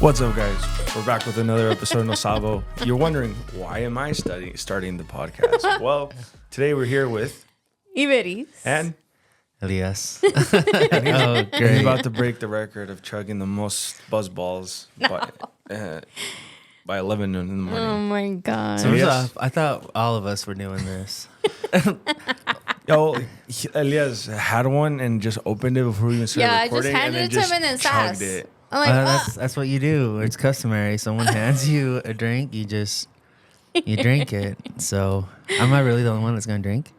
What's up, guys? We're back with another episode of No Sabo. You're wondering, why am I starting the podcast? Well, today we're here with Iberis. and Elias. he's Great. about to break the record of chugging the most buzz balls by 11 noon in the morning. Oh my god. So Elias? I thought all of us were doing this. Yo, Elias had one and just opened it before we even started Yeah, I just recording. handed it to him and then chugged sass. it. I'm like, That's what you do. It's customary. Someone hands you a drink, you drink it. So am I really the only one that's gonna drink?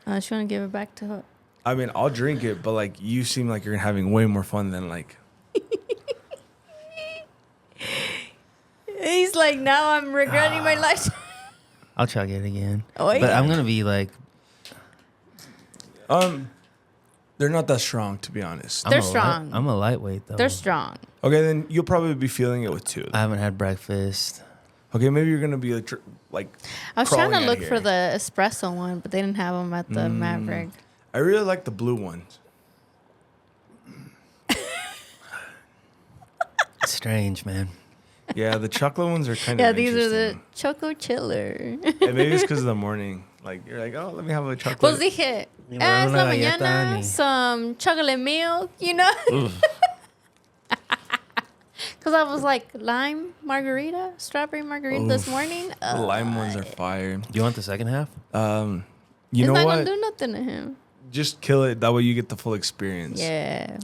she want to give it back to her. I mean, I'll drink it, but like you seem like you're having way more fun than like. He's like, now I'm regretting my life. I'll chug it again. Oh, But yeah. I'm gonna be like, They're not that strong, to be honest. They're I'm strong. I'm a lightweight though. They're strong. Okay, then you'll probably be feeling it with two. I haven't had breakfast. Okay, maybe you're gonna be like I was trying crawling to outta look here. for the espresso one, but they didn't have them at the Maverick. I really like the blue ones. It's strange, man. Yeah, the chocolate ones are kind of Yeah, these are the Choco Chiller. And maybe it's because of the morning. Like you're like, oh, let me have a chocolate. Pues dije, Ni es una la galleta, mañana, ni- some chocolate milk, you know? Because I was like, lime margarita, strawberry margarita this morning. The lime ones are fire. Do you want the second half? You It's know not what? going to do nothing to him. Just kill it. That way you get the full experience. Yeah.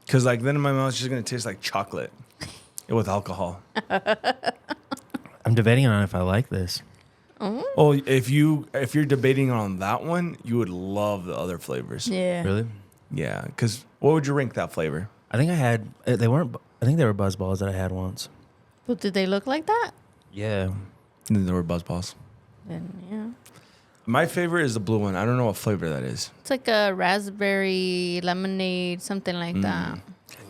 Because like then in my mouth it's just gonna taste like chocolate with alcohol. I'm debating on if I like this. Oh, if you're debating on that one, you would love the other flavors. Yeah. Really? Yeah. Because what would you rank that flavor? I think I had. They weren't. I think they were buzz balls that I had once. But did they look like that? Yeah. There were buzz balls. Then, yeah. My favorite is the blue one. I don't know what flavor that is. It's like a raspberry lemonade, something like that.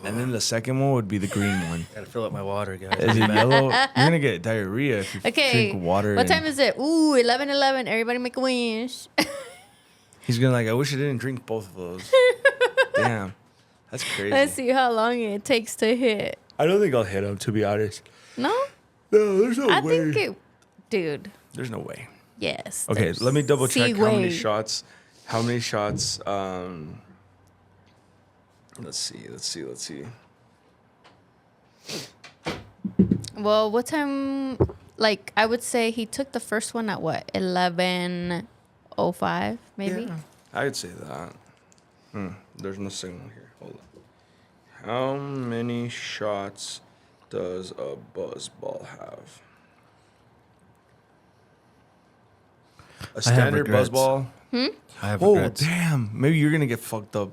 And then the second one would be the green one. Gotta fill up my water, guys. Is it yellow? You're gonna get diarrhea if you Okay. drink water. What and time is it? Ooh, 11:11. Everybody make a wish. He's gonna like, I wish I didn't drink both of those. Damn, that's crazy. Let's see how long it takes to hit. I don't think I'll hit him, to be honest. No? No, there's no I way. think it... Dude. There's no way. Yes. Okay, there's let me double check sea how many way. shots. How many shots? Let's see. Well, what time... Like, I would say he took the first one at what? 11:05, maybe? Yeah, I would say that. There's no signal here. Hold on. How many shots does a buzz ball have? A standard buzz regrets. ball. I have Oh regrets. damn! Maybe you're gonna get fucked up.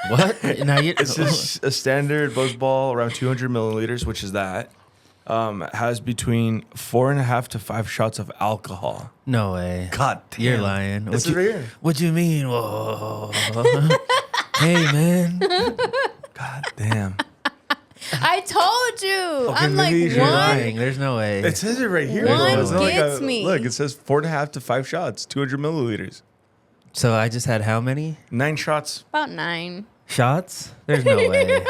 What? Now you. It's just a standard buzz ball around 200 milliliters, which is that. Has between 4.5 to 5 shots of alcohol. No way. God damn. You're lying. This What is right here. What you mean? Whoa. Hey, man. God damn. I told you. Okay, I'm maybe like, you're You're one. lying. There's no way. It says it right here. One It's not gets me. Look, it says 4.5 to 5 shots, 200 milliliters. So I just had how many 9 shots. About 9. shots? There's no way.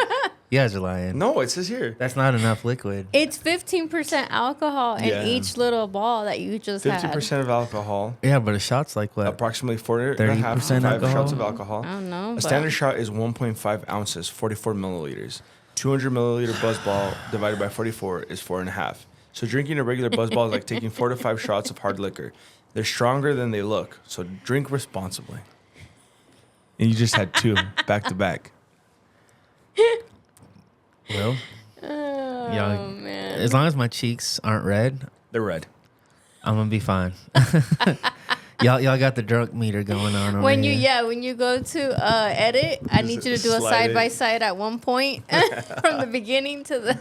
You guys are lying. No, it says here. That's not enough liquid. It's 15% alcohol in Yeah. each little ball that you just 50% of alcohol. Yeah, but a shot's like what? Approximately 4.5 to 30% 5 alcohol? shots of had. alcohol. I don't know. A but- standard shot is 1.5 ounces, 44 milliliters. 200 milliliter buzz ball divided by 44 is 4.5. So drinking a regular buzz ball is like taking 4 to 5 shots of hard liquor. They're stronger than they look, so drink responsibly. And you just had 2 back to back. Well, Oh, y'all, man. as long as my cheeks aren't red, They're red. I'm gonna be fine. y'all got the drunk meter going on. Over When here. when you go to edit, I need you to do a slide side it. by side at one point from the beginning to the.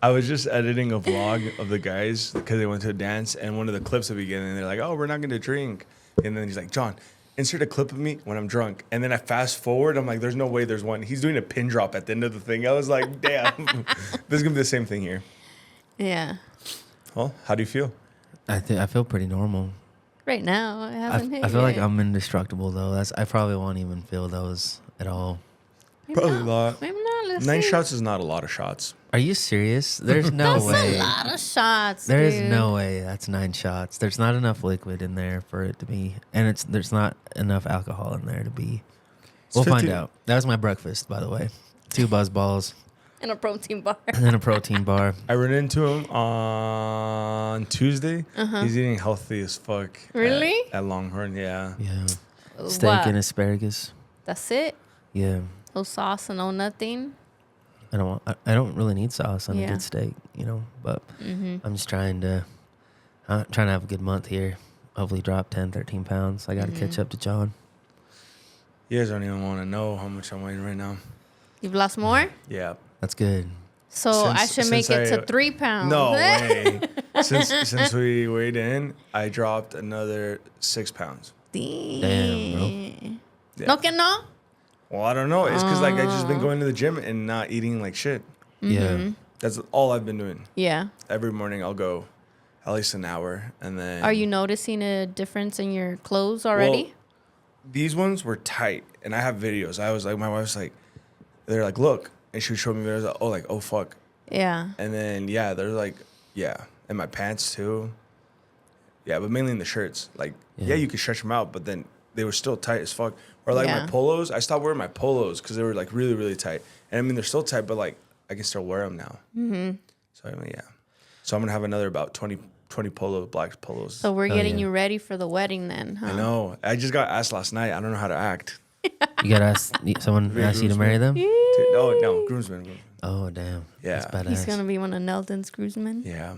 I was just editing a vlog of the guys because they went to a dance, and one of the clips at the beginning, they're like, "Oh, we're not going to drink," and then he's like, "John, insert a clip of me when I'm drunk," and then I fast forward, I'm like, "There's no way there's one." He's doing a pin drop at the end of the thing. I was like, "Damn, this is gonna be the same thing here." Yeah. Well, how do you feel? I feel pretty normal. Right now, it hasn't hit I feel like yet. I'm indestructible though. I probably won't even feel those at all. Maybe Probably not. Maybe not. let's 9 see. shots is not a lot of shots. Are you serious? There's no That's way. a lot of shots. There is dude. no way that's 9 shots. There's not enough liquid in there for it to be, and there's not enough alcohol in there to be. We'll find 50 out. That was my breakfast, by the way. 2 buzz balls And a protein bar. and then a protein bar. I ran into him on Tuesday. He's eating healthy as fuck. Really? At Longhorn, yeah. Yeah, steak What? and asparagus. That's it. Yeah, No sauce and no nothing. I don't really need sauce on a Yeah. good steak, But Mm-hmm. I'm just trying to have a good month here. Hopefully, drop 10, 13 pounds. I got to catch up to John. You guys don't even want to know how much I'm weighing right now. You've lost more, Yeah. That's good. so I should make it to 3 pounds. No way. since we weighed in, I dropped another 6 pounds. Damn, bro. Yeah. No que no. Well, I don't know. It's because like I just been going to the gym and not eating like shit. Yeah. That's all I've been doing. Yeah. Every morning I'll go at least an hour, and then Are you noticing a difference in your clothes already? Well, these ones were tight, and I have videos. I was like, my wife's like, they're like, look, and she would show me videos. Oh fuck, Yeah. and then yeah, they're like, yeah, and my pants too. Yeah, but mainly in the shirts. Like, yeah, you could stretch them out, but then they were still tight as fuck. Or like Yeah. my polos, I stopped wearing my polos because they were like really, really tight. And I mean, they're still tight, but like I can still wear them now. Mm-hmm. So I mean, yeah. So I'm gonna have another about 20 black polos. So we're Oh, getting yeah. you ready for the wedding then, huh? I know. I just got asked last night. I don't know how to act. You got to ask someone asked you to marry them? Dude, oh no, groomsmen. Oh, damn. Yeah. That's badass. He's gonna be one of Neldon's groomsmen. Yeah.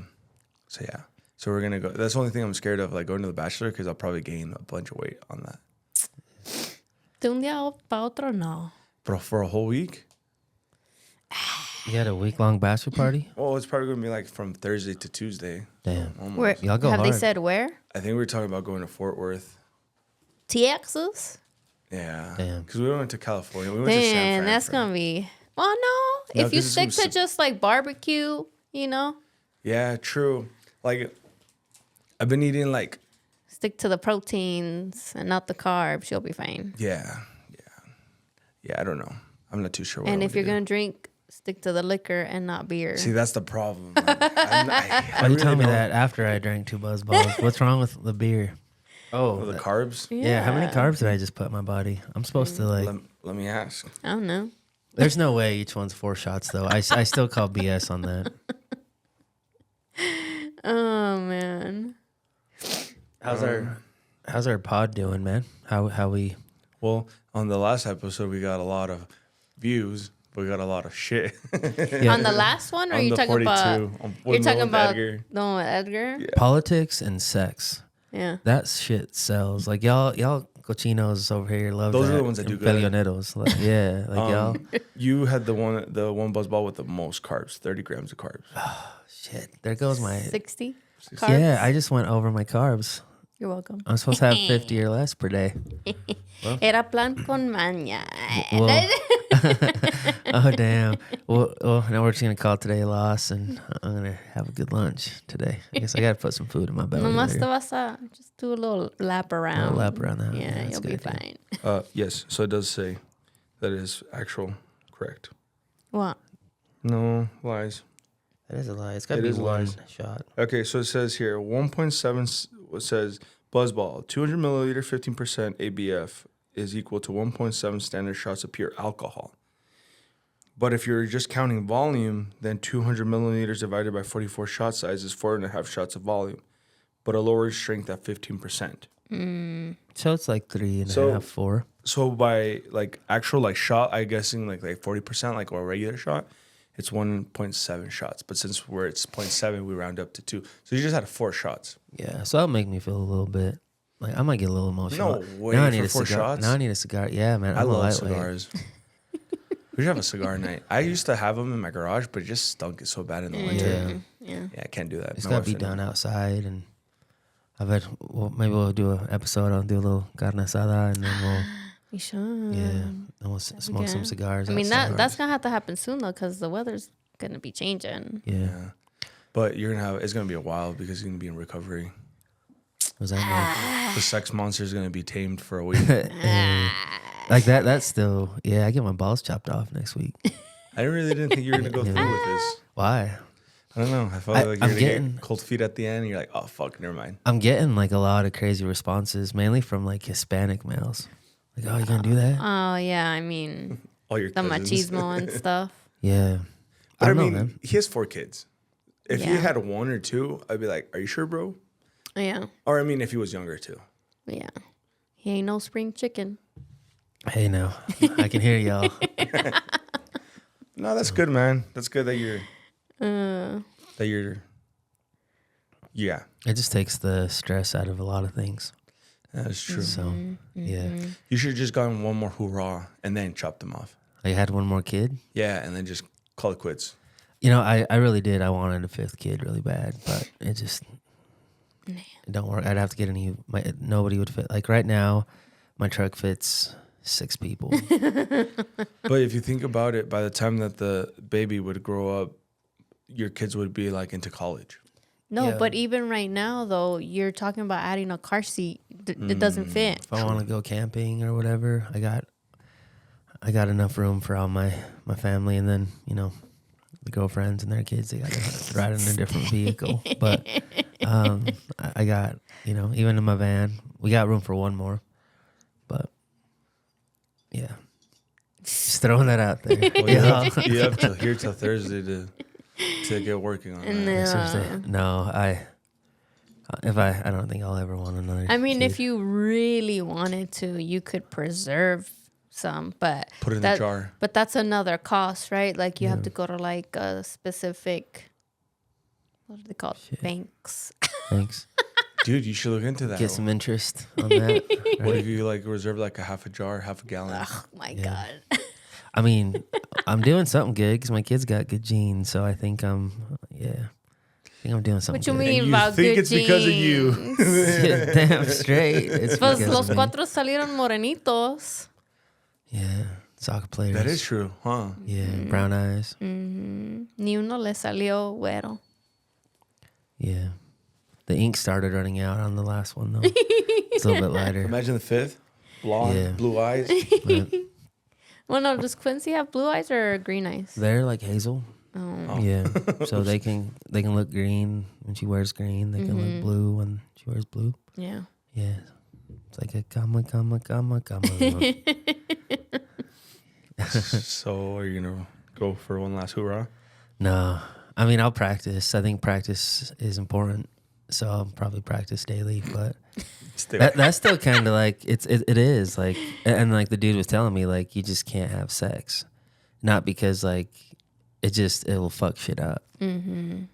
So yeah. So we're gonna go. That's the only thing I'm scared of, like going to the Bachelor, because I'll probably gain a bunch of weight on that. De un día para otro, no. But for a whole week, You had a week-long bachelor party? well, it's probably gonna be like from Thursday to Tuesday. Damn. Almost. Where Y'all go have they hard. said where? I think we were talking about going to Fort Worth. Texas? Yeah. Damn. Because we went to California. We went to San Man, Fran. that's gonna be. Well, no. No, If you 'cause it's stick gonna to just like barbecue, Yeah, true. Like, I've been eating like, stick to the proteins and not the carbs, you'll be fine. yeah. I don't know. I'm not too sure. What And I if wanna you're do. gonna drink, stick to the liquor and not beer. See, that's the problem. Like, I Why you really tell me don't- that after I drank 2 buzz balls? What's wrong with the beer? Oh, the carbs. Yeah, how many carbs did I just put in my body? I'm supposed to like. Let me ask. I don't know. There's no way each one's 4 shots though. I still call BS on that. Oh man. How's our pod doing, man? How we? Well, on the last episode, we got a lot of views, but we got a lot of shit. On the last one, or On are you the talking 42, about? on- You're with talking about Edgar. the one with Edgar. Yeah. Politics and sex. Yeah. That shit sells. Like y'all cochinos over here love Those are that. the ones that do and good. Peleoneros. Like, yeah, like y'all. You had the one buzz ball with the most carbs, 30 grams of carbs. Shit, there goes my. 60 Yeah, carbs. I just went over my carbs. You're welcome. I'm supposed to have 50 or less per day. Era plan con maña. Well, oh damn. Well, now we're just gonna call today a loss, and I'm gonna have a good lunch today. I guess I gotta put some food in my belly. Nomás te later. vas a just do a little lap around. lap around the house. Yeah, Yeah, that's you'll be good, yeah. fine. Yes, so it does say that is actual correct. What? No lies. That is a lie. It's gotta It be is one lies. shot. Okay, so it says here 1.7 says buzzball 200 milliliter 15% ABF is equal to 1.7 standard shots of pure alcohol. But if you're just counting volume, then 200 milliliters divided by 44 shot size is 4.5 shots of volume, but a lower strength at 15%. So it's like 3.5, So- 4. So by like actual like shot, I'm guessing like 40% like a regular shot, it's 1.7 shots. But since it's 0.7, we round up to 2. So you just had 4 shots. Yeah, so that'll make me feel a little bit like I might get a little emotional. No way, Now I for need a 4 cigar. shots? Now I need a cigar. Yeah, man. I I'm a love lightweight. cigars. We should have a cigar night. I used to have them in my garage, but it just stunk it so bad in the winter. Yeah. Yeah. Yeah, I can't do that. It's My gotta wife be said done no. outside, and I bet maybe we'll do an episode. I'll do a little carne asada, and then we'll You should. and we'll smoke some Yeah. cigars. I mean, outside. that's gonna have to happen soon though, because the weather's gonna be changing. yeah. Yeah. But it's gonna be a while because you're gonna be in recovery. Was that The sex monster is gonna be tamed for a week. like that? That's still I get my balls chopped off next week. I really didn't think you were gonna go through with this. Why? I don't know. I felt like I'm you're gonna getting- get cold feet at the end. And you're like, oh fuck, never mind. I'm getting like a lot of crazy responses, mainly from like Hispanic males. Like, oh, you gonna do that? Oh yeah, I mean All your the cousins. machismo and stuff. Yeah. But I don't know, mean, man. he has 4 kids. If you Yeah. had 1 or 2, I'd be like, are you sure, bro? Yeah, Or I mean, if he was younger too. yeah. He ain't no spring chicken. Hey, now I can hear y'all. No, that's good, man. That's good that you're Uh, yeah, It just takes the stress out of a lot of things. that's true. So, yeah. You should have just gotten one more hoorah and then chopped them off. I had one more kid. Yeah, and then just call it quits. You know, I really did. I wanted a 5th kid really bad, but it just it don't work. I'd have to get nobody would fit. Like right now, my truck fits 6 people. But if you think about it, by the time that the baby would grow up, your kids would be like into college. no, Yeah. but even right now though, you're talking about adding a car seat. It doesn't fit. If I want to go camping or whatever, I got enough room for all my family, and then the girlfriends and their kids, they got to ride in a different vehicle. But I got even in my van, we got room for one more. But yeah, just throwing that out there. Well, Yeah. you have till here till Thursday to get working on And that. Seriously, no, I don't think I'll ever want another. I mean, kid. if you really wanted to, you could preserve some, but Put it in a jar. But that's another cost, right? Like you have to go to like a specific, what are they called? Banks. Thanks, Dude, you should look into that. get some interest on that. What if you like reserve like a half a jar, half a gallon? Oh my God. I mean, I'm doing something good because my kids got good genes, so I think I'm doing something. What you good. mean you about think good it's because of you. genes? Yeah, damn straight. It's Pues because los of me. 4 salieron morenitos. Yeah, soccer players. That is true, huh? Yeah, brown eyes. Ni uno le salió güero. Yeah, the ink started running out on the last one though. It's a little bit lighter. Imagine the 5th, blonde, Yeah. blue eyes. But Well, no, does Quincy have blue eyes or green eyes? they're like hazel. Oh. Yeah, so they can look green when she wears green. They can look blue when she wears blue. Yeah. Yeah, it's like a comma. So are you gonna go for one last hoorah? No, I mean I'll practice. I think practice is important, so I'll probably practice daily. But Stick. that's still kind of like it is like, and like the dude was telling me like you just can't have sex, not because like it will fuck shit up. Mm-hmm.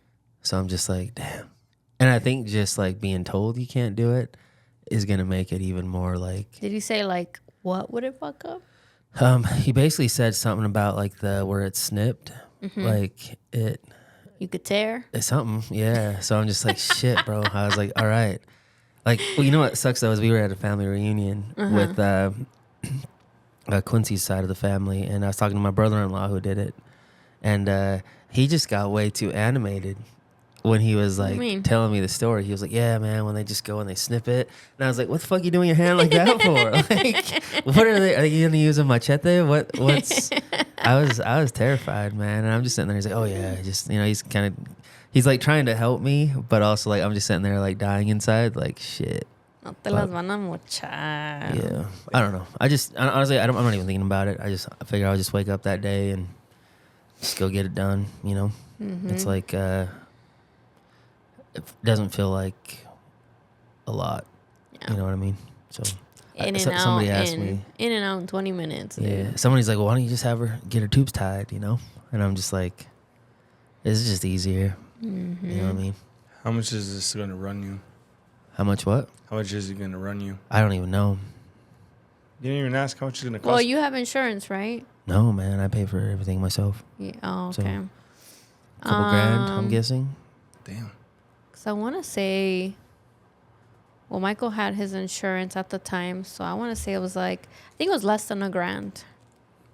So I'm just like damn, and I think just like being told you can't do it is gonna make it even more like. Did he say like what would it fuck up? He basically said something about like where it's snipped, like You could tear. it's something, yeah. So I'm just like, shit, bro. I was like, all right. Like, well, you know what sucks though is we were at a family reunion with Quincy's side of the family, and I was talking to my brother-in-law who did it, and he just got way too animated when he was do you like mean? telling me the story. He was like, yeah, man, when they just go and they snip it, and I was like, what the fuck you doing your hand like that for? Like, what are you gonna use a machete? What's I was terrified, man, and I'm just sitting there. He's like, oh yeah, just he's like trying to help me, but also like I'm just sitting there like dying inside, like shit. No te las van a mochar. Yeah, I don't know. Honestly, I'm not even thinking about it. I figure I'll just wake up that day and just go get it done. You know, it's like it doesn't feel like a lot. Yeah. You know what I mean? So In and out. somebody asked me. In and out in 20 minutes. dude. Yeah, somebody's like, well, why don't you just have her get her tubes tied? You know, and I'm just like, it's just easier. You know what I mean? How much is this gonna run you? How much? What? How much is it gonna run you? I don't even know. You didn't even ask how much it's gonna cost. Well, you have insurance, right? No, man, I pay for everything myself. Yeah. Oh, So, okay. Couple grand, I'm guessing. Damn. Because I want to say, well, Michael had his insurance at the time. So I want to say it was like, I think it was less than $1,000.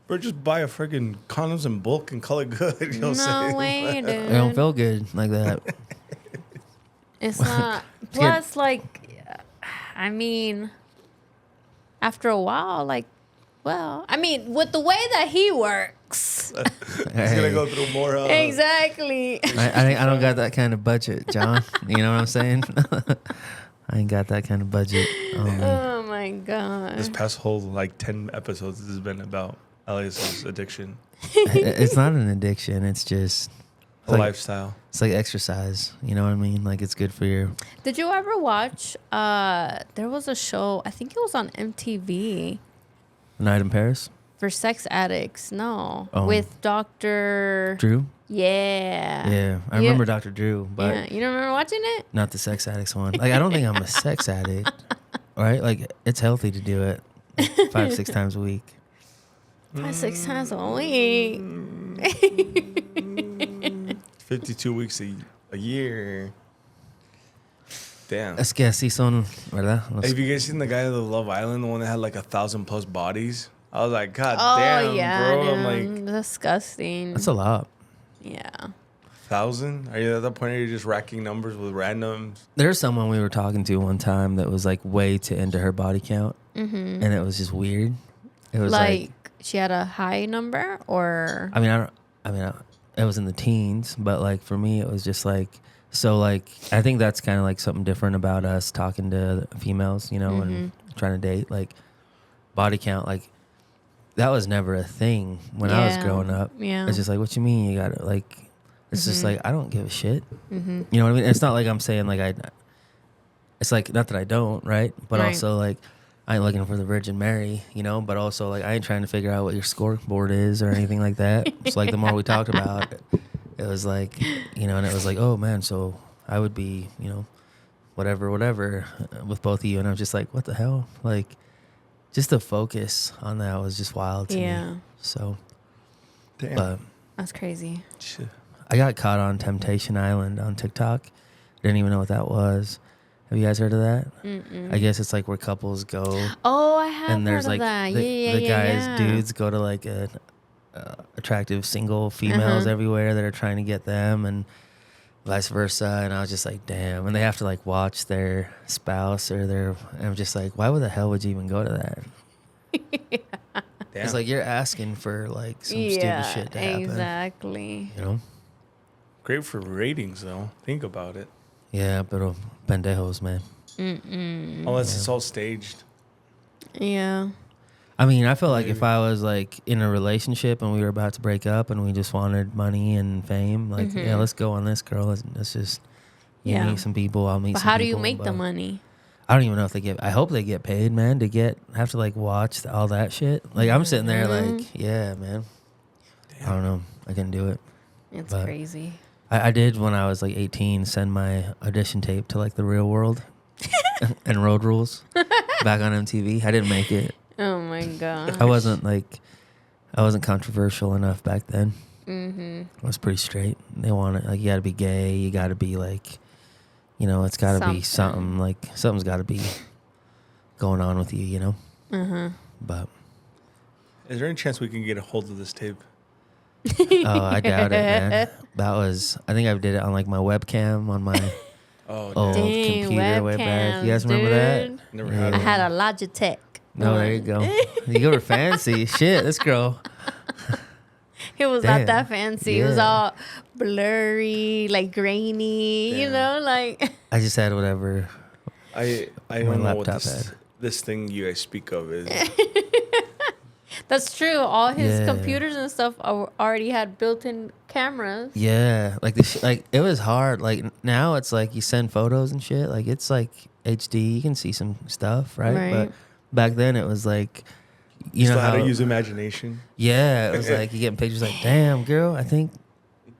Bro, just buy a freaking condoms in bulk and call it good. You know what I'm No saying? way, I don't dude. feel good like that. It's not. Plus, like, I mean, after a while, like, well, I mean, with the way that he worked, bucks. He's gonna go through more. Exactly. I don't got that kind of budget, John. You know what I'm saying? I ain't got that kind of budget. Oh my This god. past whole like 10 episodes has been about Elias's addiction, It's not an addiction. It's just a like, lifestyle. it's like exercise. You know what I mean? Like it's good for your. Did you ever watch there was a show, I think it was on MTV Night in Paris. for sex addicts. No. Oh. With Dr. Drew. Yeah. Yeah, I You- remember Dr. Drew, but Yeah. You don't remember watching it? not the sex addicts one. Like I don't think I'm a sex addict, right? Like it's healthy to do it 5-6 times a week. 5-6 times a week. 52 weeks a year. Damn. Es que así son, ¿verdad? Have you guys seen the guy of the Love Island, the one that had like 1,000+ bodies? I was like, God Oh damn, yeah, bro. I'm dude. like, Disgusting. That's a lot. Yeah. 1,000? Are you at the point where you're just racking numbers with randoms? There's someone we were talking to one time that was like way too into her body count, and it was just weird. It was Like she had a high number, or I mean, it was in the teens, but like for me, it was just like, so like, I think that's kind of like something different about us talking to females, you know, and trying to date. Like body count, like that was never a thing when I was Yeah. growing up. Yeah. It's just like, what you mean you got to like, it's just like, I don't give a shit. You know what I mean? It's not like I'm saying like it's like, not that I don't, right? But Right. also like, I ain't looking for the Virgin Mary, you know, but also like I ain't trying to figure out what your scoreboard is or anything like that. It's like the more we talked about it, it was like, you know, and it was like, oh man, so I would be, you know, whatever with both of you. And I was just like, what the hell? Like just the focus on that was just wild to Yeah. me. So, Damn. but that's crazy. Shit. I got caught on Temptation Island on TikTok. Didn't even know what that was. Have you guys heard of that? I guess it's like where couples go Oh, I have and there's heard like of that. the, yeah, the yeah, guys, yeah. dudes go to like attractive single females everywhere that are trying to get them and vice versa. And I was just like, damn. And they have to like watch their spouse or their, and I'm just like, why the hell would you even go to that? Damn. It's like you're asking for like some Yeah, stupid shit to happen. exactly. You know? Great for ratings, though. Think about it. Yeah, pero pendejos, man. Unless it's all staged. Yeah. I mean, I feel like if I was like in a relationship and we were about to break up and we just wanted money and fame, like, yeah, let's go on this, girl. Let's just Yeah. meet some people. I'll meet But some how do you people, make the but money? I don't even know if they get, I hope they get paid, man, to have to like watch all that shit. Like, I'm sitting there like, yeah, man. I don't know. I couldn't do it. It's But- crazy. I did when I was like 18 send my audition tape to like The Real World and Road Rules back on MTV. I didn't make it. Oh my god. I wasn't controversial enough back then. I was pretty straight. They want it like you got to be gay. You got to be like, you know, it's got to be something like something's got to be going on with you, you know. But Is there any chance we can get a hold of this tape? oh, I doubt it, man. That was I think I did it on like my webcam on my Oh, old damn. Dang, computer way back. You guys webcams, remember that? dude. Never Yeah. had I one. had a Logitech. No, there you go. You were fancy. Shit, this girl. It was Damn. not that fancy. It was Yeah. all blurry, like grainy, you Damn. know, like I just had whatever. I My don't know what laptop this thing you guys speak of is. that's true. All his Yeah. computers and stuff already had built-in cameras. Yeah, like like it was hard. Like now it's like you send photos and shit. Like it's like HD. You can see some stuff, right? Right. But back then it was like, you Still know how how to use imagination. yeah, it was like you getting pictures like, damn girl, I think,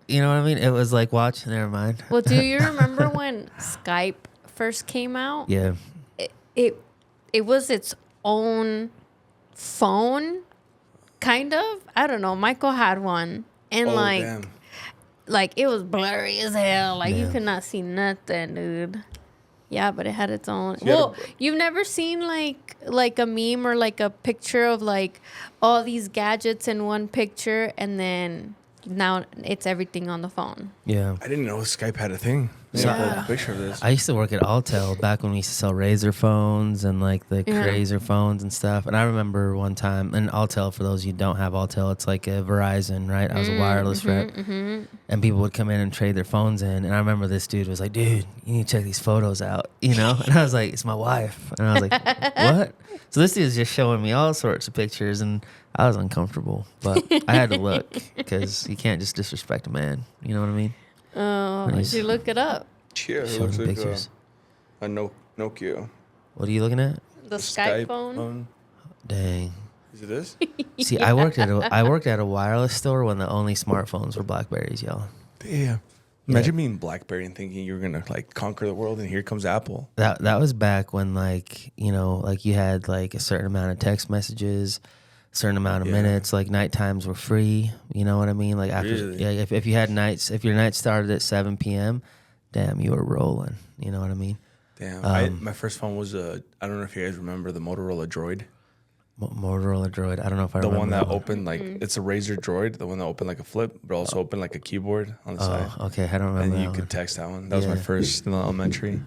you know what I mean? It was like watch. Never mind. Well, do you remember when Skype first came out? Yeah, It was its own phone, kind of. I don't know. Michael had one, and Oh, like damn. it was blurry as hell. Like you Yeah. could not see nothing, dude. Yeah, but it had its own. you had Well, you've never seen like a meme or like a picture of like all these gadgets in one picture, and then now it's everything on the phone. yeah. I didn't know Skype had a thing. So Yeah. a picture of this. I used to work at Altel back when we used to sell Razor phones and like the Yeah. Razor phones and stuff. And I remember one time, and Altel, for those of you who don't have Altel, it's like a Verizon, right? I was a wireless rep. And people would come in and trade their phones in. And I remember this dude was like, dude, you need to check these photos out, you know? And I was like, it's my wife. And I was like, what? So this dude's just showing me all sorts of pictures, and I was uncomfortable. But I had to look because you can't just disrespect a man. You know what I mean? Oh, Nice. you look it up. Yeah, it Show looks them like pictures. a Nokia What are you looking at? The Skype phone. Dang. Is it this? See, I worked at a wireless store when the only smartphones were Blackberries, y'all. Damn. Imagine being BlackBerry and thinking you're gonna like conquer the world, and here comes Apple. That was back when, like, you know, like you had like a certain amount of text messages, a certain amount of Yeah. minutes. Like night times were free. You know what I mean? Like after, Really? yeah, if you had nights, if your night started at 7 p.m., damn, you were rolling. You know what I mean? Damn. My first phone was I don't know if you guys remember the Motorola Droid. Motorola Droid. I don't know if I The remember one that one. opened like it's a Razer Droid. The one that opened like a flip, but also opened like a keyboard on the side. Oh, okay. I don't remember And that you one. could text that one. That was my Yeah. first in elementary.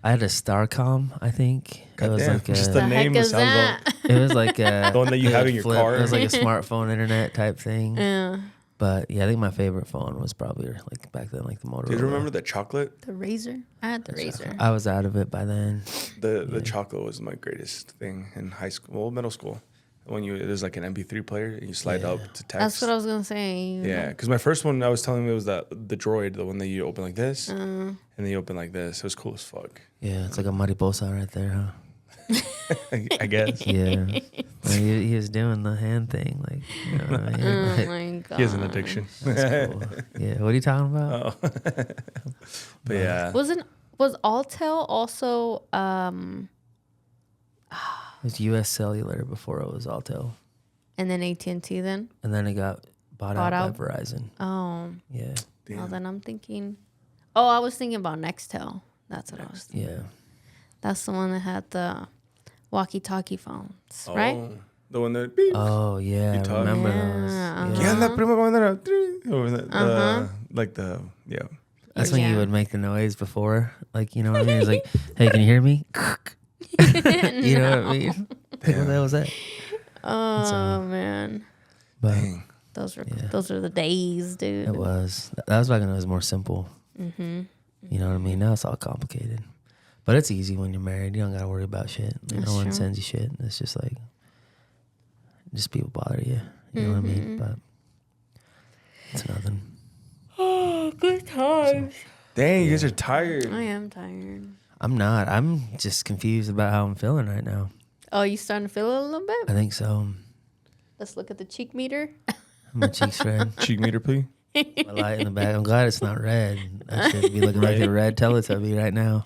I had a Starcom, I think. It was Goddamn, like just a, the The name heck is sounds that? it was like a, The one that you it have would in your flip. car? It was like a smartphone internet type thing. Yeah. But yeah, I think my favorite phone was probably like back then, like the Motorola. Did you remember the chocolate? The razor. I had the razor. I was out of it by then. The chocolate was my greatest thing in high school, well, middle school. When it was like an MP3 player and you slide Yeah. up to text. That's what I was gonna say. Yeah, because my first one I was telling you was the Droid, the one that you open like this, and then you open like this. It was cool as fuck. Yeah, it's like a mariposa right there, huh? I guess. Yeah. Well, he was doing the hand thing, like, you know what I mean? Oh Like, my god. He has an addiction. that's cool. Yeah, what are you talking about? Oh. But yeah, Was Altel also It was U.S. Cellular before it was Altel, and then AT&T then? and then it got bought out Bought by Verizon. Oh. Yeah, Well, then I'm thinking. Oh, I was thinking about Nextel. That's what I was thinking. yeah. That's the one that had the walkie-talkie phones, right? Oh, the one that beep. Oh yeah, I talk. remember Yeah, those. ¿Qué Yeah. anda, primo? ¿Cómo anda? Or the, like the That's when Yeah. you would make the noise before, like, you know what I mean? It's like, hey, can you hear me? You know what I mean? What the hell was that? Oh man, But Dang. those were Yeah. those were the days, dude. it was that was back when it was more simple. Mm-hmm. You know what I mean? Now it's all complicated, but it's easy when you're married. You don't gotta worry about shit. That's No one true. sends you shit. It's just like, just people bother you. You know what I Mm-hmm. mean? But it's nothing. Oh, good times. Dang, you guys are tired. I am tired. I'm not. I'm just confused about how I'm feeling right now. Oh, you starting to feel it a little bit? I think so. Let's look at the cheek meter. My cheeks red. Cheek meter, please. My light in the back. I'm glad it's not red. I should be looking like a red Teletubby right now.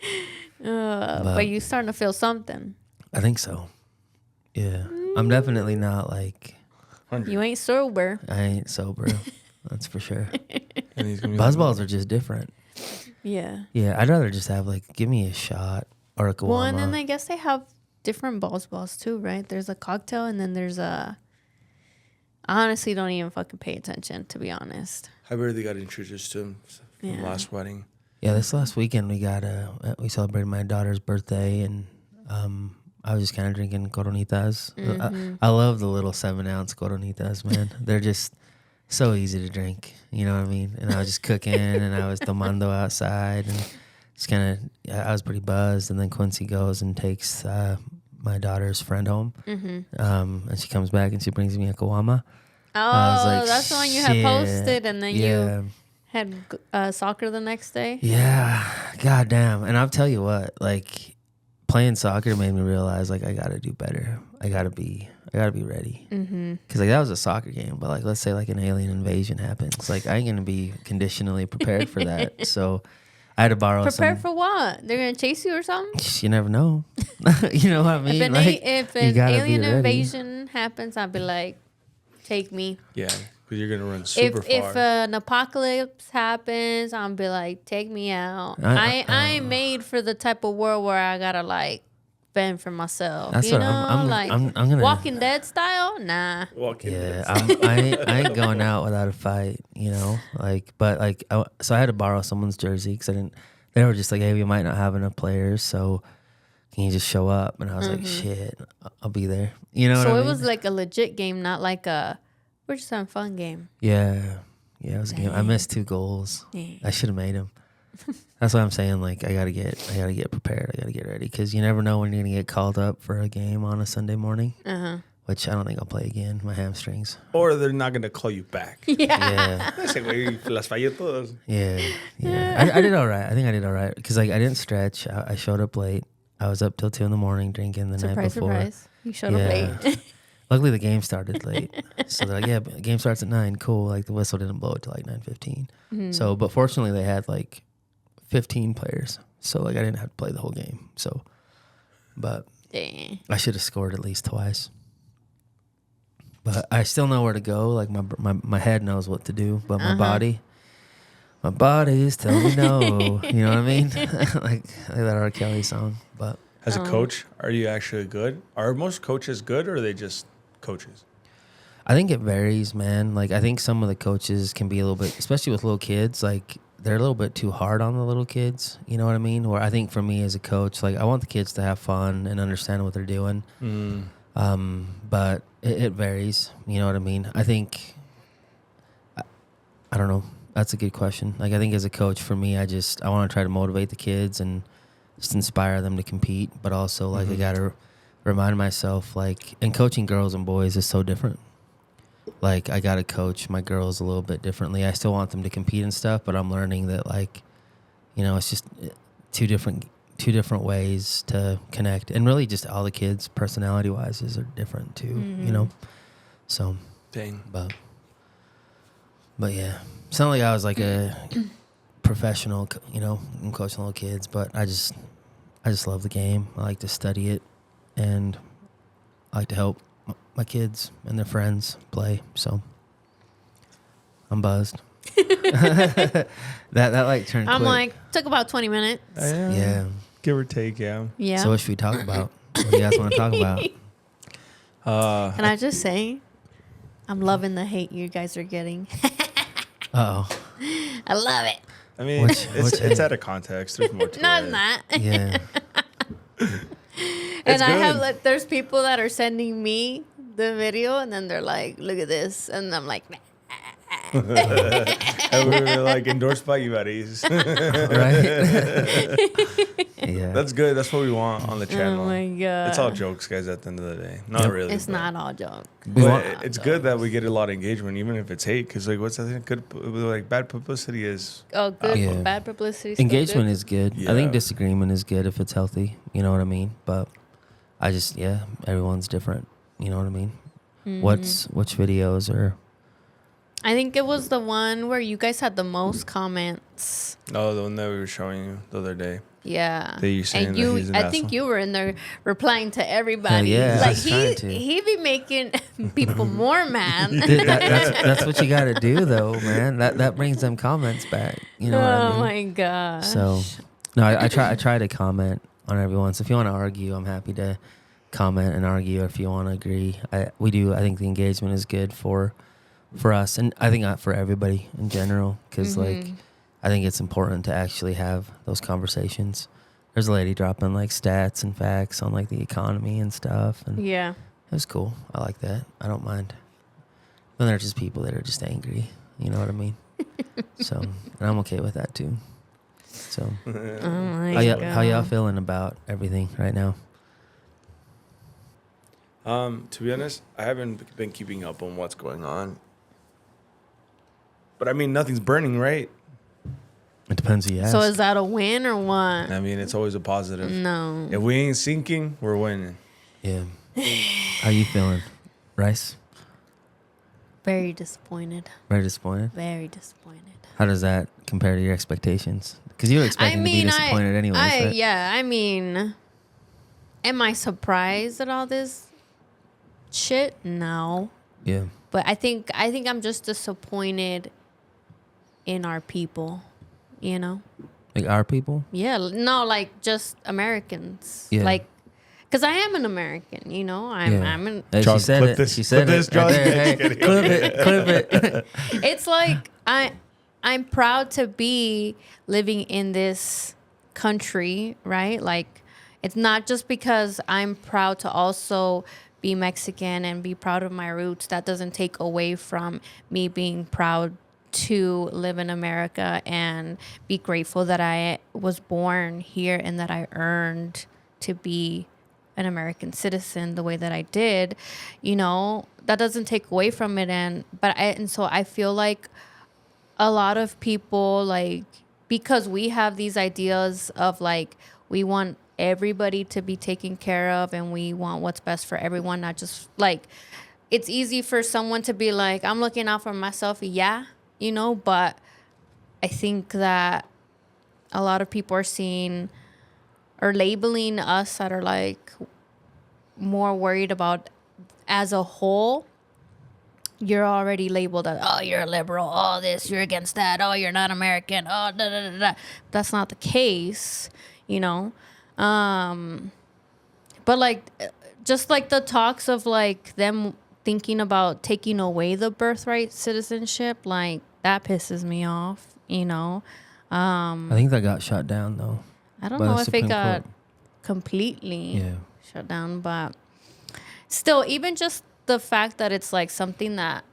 But you starting to feel something. I think so. Yeah. I'm definitely not like, You ain't sober. I ain't sober. That's for sure. And he's gonna be Buzz like, balls are just different. Yeah. Yeah, I'd rather just have like, give me a shot or a Kawama. Well, and then I guess they have different balls too, right? There's a cocktail and then there's a. I honestly don't even fucking pay attention, to be honest. I barely got introduced to him from Yeah. last wedding. Yeah, this last weekend we celebrated my daughter's birthday, and I was just kind of drinking Coronitas. I love the little 7-ounce Coronitas, man. They're just so easy to drink. You know what I mean? And I was just cooking, and I was tomando outside, and just kind of, I was pretty buzzed. And then Quincy goes and takes my daughter's friend home, and she comes back and she brings me a Kawama. Oh, I was like, that's the one you had shit. posted, and then Yeah. you had soccer the next day. Yeah, goddamn. And I'll tell you what, like, playing soccer made me realize, like, I gotta do better. I gotta be ready. Because like that was a soccer game, but like, let's say like an alien invasion happens, like I ain't gonna be conditionally prepared for that. So I had to borrow Prepare some. for what? They're gonna chase you or something? You never know. You know what I mean? If you an gotta be alien ready. invasion happens, I'd be like, take me. Yeah, because you're gonna run super If far. an apocalypse happens, I'll be like, take me out. I ain't made for the type of world where I gotta like fend for myself. That's you what know, I'm gonna. Walking Dead style? Nah. Walking Yeah, dead. I ain't going out without a fight, you know. Like, but like, so I had to borrow someone's jersey because I didn't. they were just like, hey, we might not have enough players, so can you just show up? And I was like, shit, I'll be there. You know what I So mean? it was like a legit game, not like a we're just having fun game. Yeah. Yeah, it was a game. I missed 2 goals. Dang. I should have made them. That's why I'm saying, like, I gotta get prepared. I gotta get ready because you never know when you're gonna get called up for a game on a Sunday morning. Which I don't think I'll play again. My hamstrings. Or they're not gonna call you back. Yeah, Ese güey las falló todas. yeah. I did all right. I think I did all right because like I didn't stretch. I showed up late. I was up till 2 a.m. drinking the night before. Surprise. You showed up late. Luckily, the game started late. So they're like, yeah, the game starts at 9. Cool. Like the whistle didn't blow it till like 9:15. So, but fortunately, they had like 15 players. So like I didn't have to play the whole game. So, but Dang. I should have scored at least twice. But I still know where to go. Like my head knows what to do, but my body is telling me no. You know what I mean? like that R. Kelly song. But As a coach, are you actually good? Are most coaches good, or are they just coaches? I think it varies, man. Like I think some of the coaches can be a little bit, especially with little kids, like they're a little bit too hard on the little kids. You know what I mean? Where I think for me as a coach, like I want the kids to have fun and understand what they're doing. But it varies. You know what I mean? I think, I don't know. That's a good question. Like I think as a coach, for me, I want to try to motivate the kids and just inspire them to compete. But also, like I got to remind myself, like, and coaching girls and boys is so different. Like I got to coach my girls a little bit differently. I still want them to compete and stuff, but I'm learning that, like, you know, it's just two different ways to connect. And really just all the kids personality wise are different too, you know? So, Dang. but yeah, it's not like I was like a professional, you know, I'm coaching little kids, but I just love the game. I like to study it and I like to help my kids and their friends play. So I'm buzzed. that like turned I'm quick. like, took about 20 minutes. Yeah. Give or take, yeah. Yeah. So what should we talk about? What do you guys want to talk about? Can I just say, I'm loving the hate you guys are getting. Uh-oh. I love it. I mean, Which it's out of context. There's more to No, it. it's not. Yeah. And I have good. like, there's people that are sending me the video, and then they're like, "Look at this," and I'm like, "Nah." And we were like endorsed by you, buddies. Right? Yeah. That's good. That's what we want on the channel. Oh my god, It's all jokes, guys. At the end of the day, not Yep. really. It's but- not all joke. But it's good that we get a lot of engagement, even if it's hate. Because like, what's that thing? Good, like bad publicity is. Oh, good, Yeah. bad publicity. still Engagement good. is good. I Yeah. think disagreement is good if it's healthy. You know what I mean? But everyone's different. You know what I mean? Which videos are? I think it was the one where you guys had the most comments. No, the one that we were showing you the other day. Yeah, That you're saying and that he's an I think asshole? you were in there replying to everybody. yeah, I like was trying to. he be making people more mad. Dude, that's what you got to do, though, man. That brings them comments back. You know what I Oh mean? my gosh. So, no, I try to comment on everyone. So if you want to argue, I'm happy to comment and argue. If you want to agree, I think the engagement is good for us, and I think not for everybody in general, because like I think it's important to actually have those conversations. There's a lady dropping like stats and facts on like the economy and stuff, and Yeah. it was cool. I like that. I don't mind. Then there's just people that are just angry. You know what I mean? So, and I'm okay with that too. So, Oh my how y'all God. feeling about everything right now? To be honest, I haven't been keeping up on what's going on. But I mean, nothing's burning, right? It depends who you ask. So is that a win or what? I mean, it's always a positive. No. If we ain't sinking, we're winning. Yeah. How you feeling, Rice? Very disappointed. Very disappointed. Very disappointed. How does that compare to your expectations? Because you were expecting to be disappointed anyways, right? Yeah, I mean, am I surprised at all this shit? No. Yeah. But I think I'm just disappointed in our people, you know? Like our people? Yeah, no, like just Americans. Yeah. Like, because I am an American, you know? I'm an, Hey, John, she said clip it. this- She said clip it. this, John. Right there. Hey, clip it. it's like I'm proud to be living in this country, right? Like, it's not just because I'm proud to also be Mexican and be proud of my roots. That doesn't take away from me being proud to live in America and be grateful that I was born here and that I earned to be an American citizen the way that I did. You know, that doesn't take away from it. And so I feel like a lot of people, like, because we have these ideas of like, we want everybody to be taken care of and we want what's best for everyone, not just like, it's easy for someone to be like, I'm looking out for myself. Yeah, you know, but I think that a lot of people are seeing or labeling us that are like more worried about as a whole. You're already labeled as, oh, you're a liberal, oh, this, you're against that, oh, you're not American, oh, da da da da. That's not the case, you know. But like, just like the talks of like them thinking about taking away the birthright citizenship, like that pisses me off, you know. I think that got shut down though. I don't by the know if it Supreme got Court. completely Yeah. shut down, but still, even just the fact that it's like something that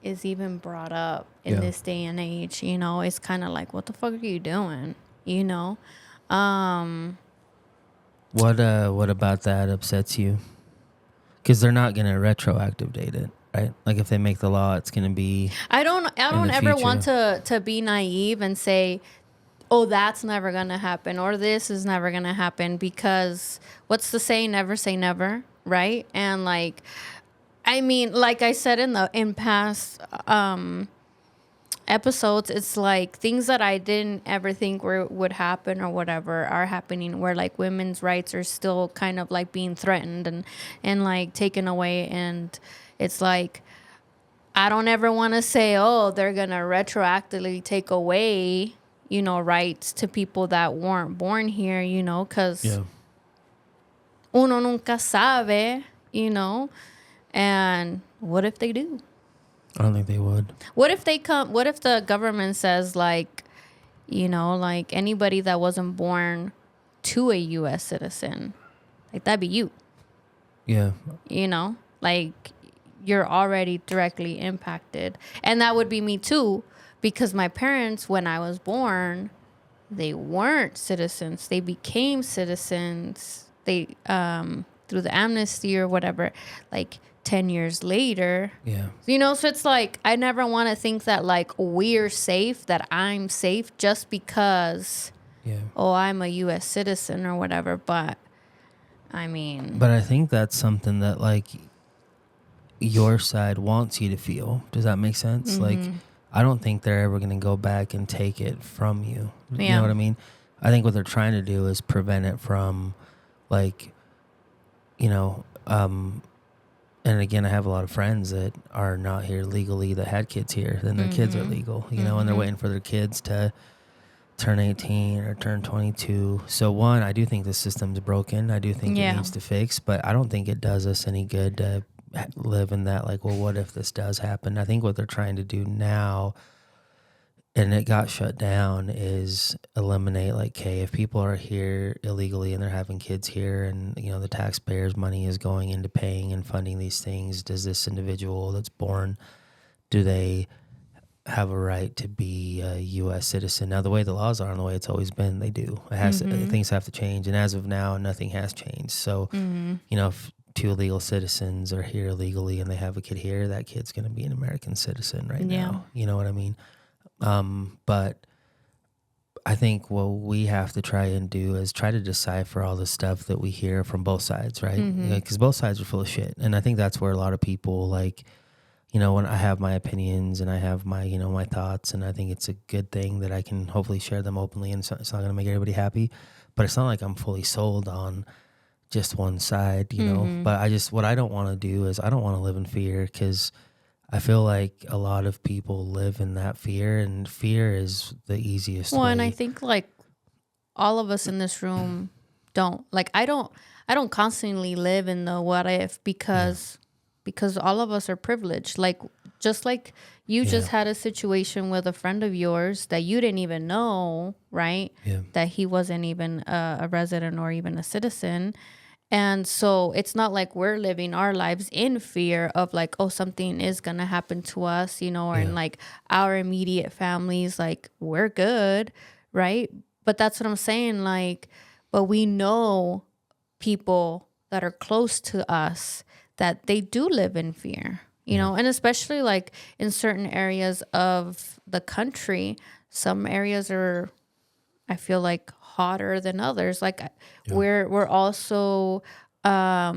is even brought up in Yeah. this day and age, you know, it's kind of like, what the fuck are you doing? You know? What about that upsets you? Because they're not gonna retroactive date it, right? Like if they make the law, it's gonna be I don't the ever want future. to be naive and say, oh, that's never gonna happen or this is never gonna happen, because what's the saying? Never say never, right? And like, I mean, like I said in past episodes, it's like things that I didn't ever think would happen or whatever are happening, where like women's rights are still kind of like being threatened and like taken away. And it's like, I don't ever want to say, oh, they're going to retroactively take away, you know, rights to people that weren't born here, you know, because yeah. uno nunca sabe, you know. And what if they do? I don't think they would. What if the government says, like, you know, like anybody that wasn't born to a U.S. citizen, like that'd be you, Yeah. you know, like you're already directly impacted. And that would be me too, because my parents, when I was born, they weren't citizens. They became citizens. They, through the amnesty or whatever, like 10 years later. Yeah. You know, so it's like, I never want to think that like we're safe, that I'm safe just because, Yeah. oh, I'm a U.S. citizen or whatever. But I mean, But I think that's something that like your side wants you to feel. Does that make sense? Mm-hmm. Like, I don't think they're ever going to go back and take it from you. You Yeah. know what I mean? I think what they're trying to do is prevent it from, like, you know, and again, I have a lot of friends that are not here legally that had kids here. Then their kids are legal, you know, and they're waiting for their kids to turn 18 or turn 22. So one, I do think the system's broken. I do think Yeah. it needs to fix, but I don't think it does us any good to live in that, like, well, what if this does happen? I think what they're trying to do now, and it got shut down, is eliminate, like, okay, if people are here illegally and they're having kids here and, you know, the taxpayers' money is going into paying and funding these things, does this individual that's born, do they have a right to be a U.S. citizen? Now, the way the laws are and the way it's always been, they do. It has to, things have to change. And as of now, nothing has changed. So, you know, if two illegal citizens are here illegally and they have a kid here, that kid's going to be an American citizen right now. You know what I mean? But I think what we have to try and do is try to decipher all the stuff that we hear from both sides, right? Because both sides are full of shit. And I think that's where a lot of people, like, you know, when I have my opinions and I have my, you know, my thoughts, and I think it's a good thing that I can hopefully share them openly, and it's not going to make everybody happy, but it's not like I'm fully sold on just one side, you know. But what I don't want to do is I don't want to live in fear, because I feel like a lot of people live in that fear, and fear is the easiest way. well, and I think like all of us in this room don't, like, I don't constantly live in the what if, because all of us are privileged. Like, just like you just had a situation with a friend of yours that you didn't even know, right? Yeah. That he wasn't even a resident or even a citizen. And so it's not like we're living our lives in fear of like, oh, something is going to happen to us, you know, or in like our immediate families, like we're good, right? But that's what I'm saying. Like, but we know people that are close to us that they do live in fear, you know, and especially like in certain areas of the country, some areas are, I feel like, hotter than others. Like we're also I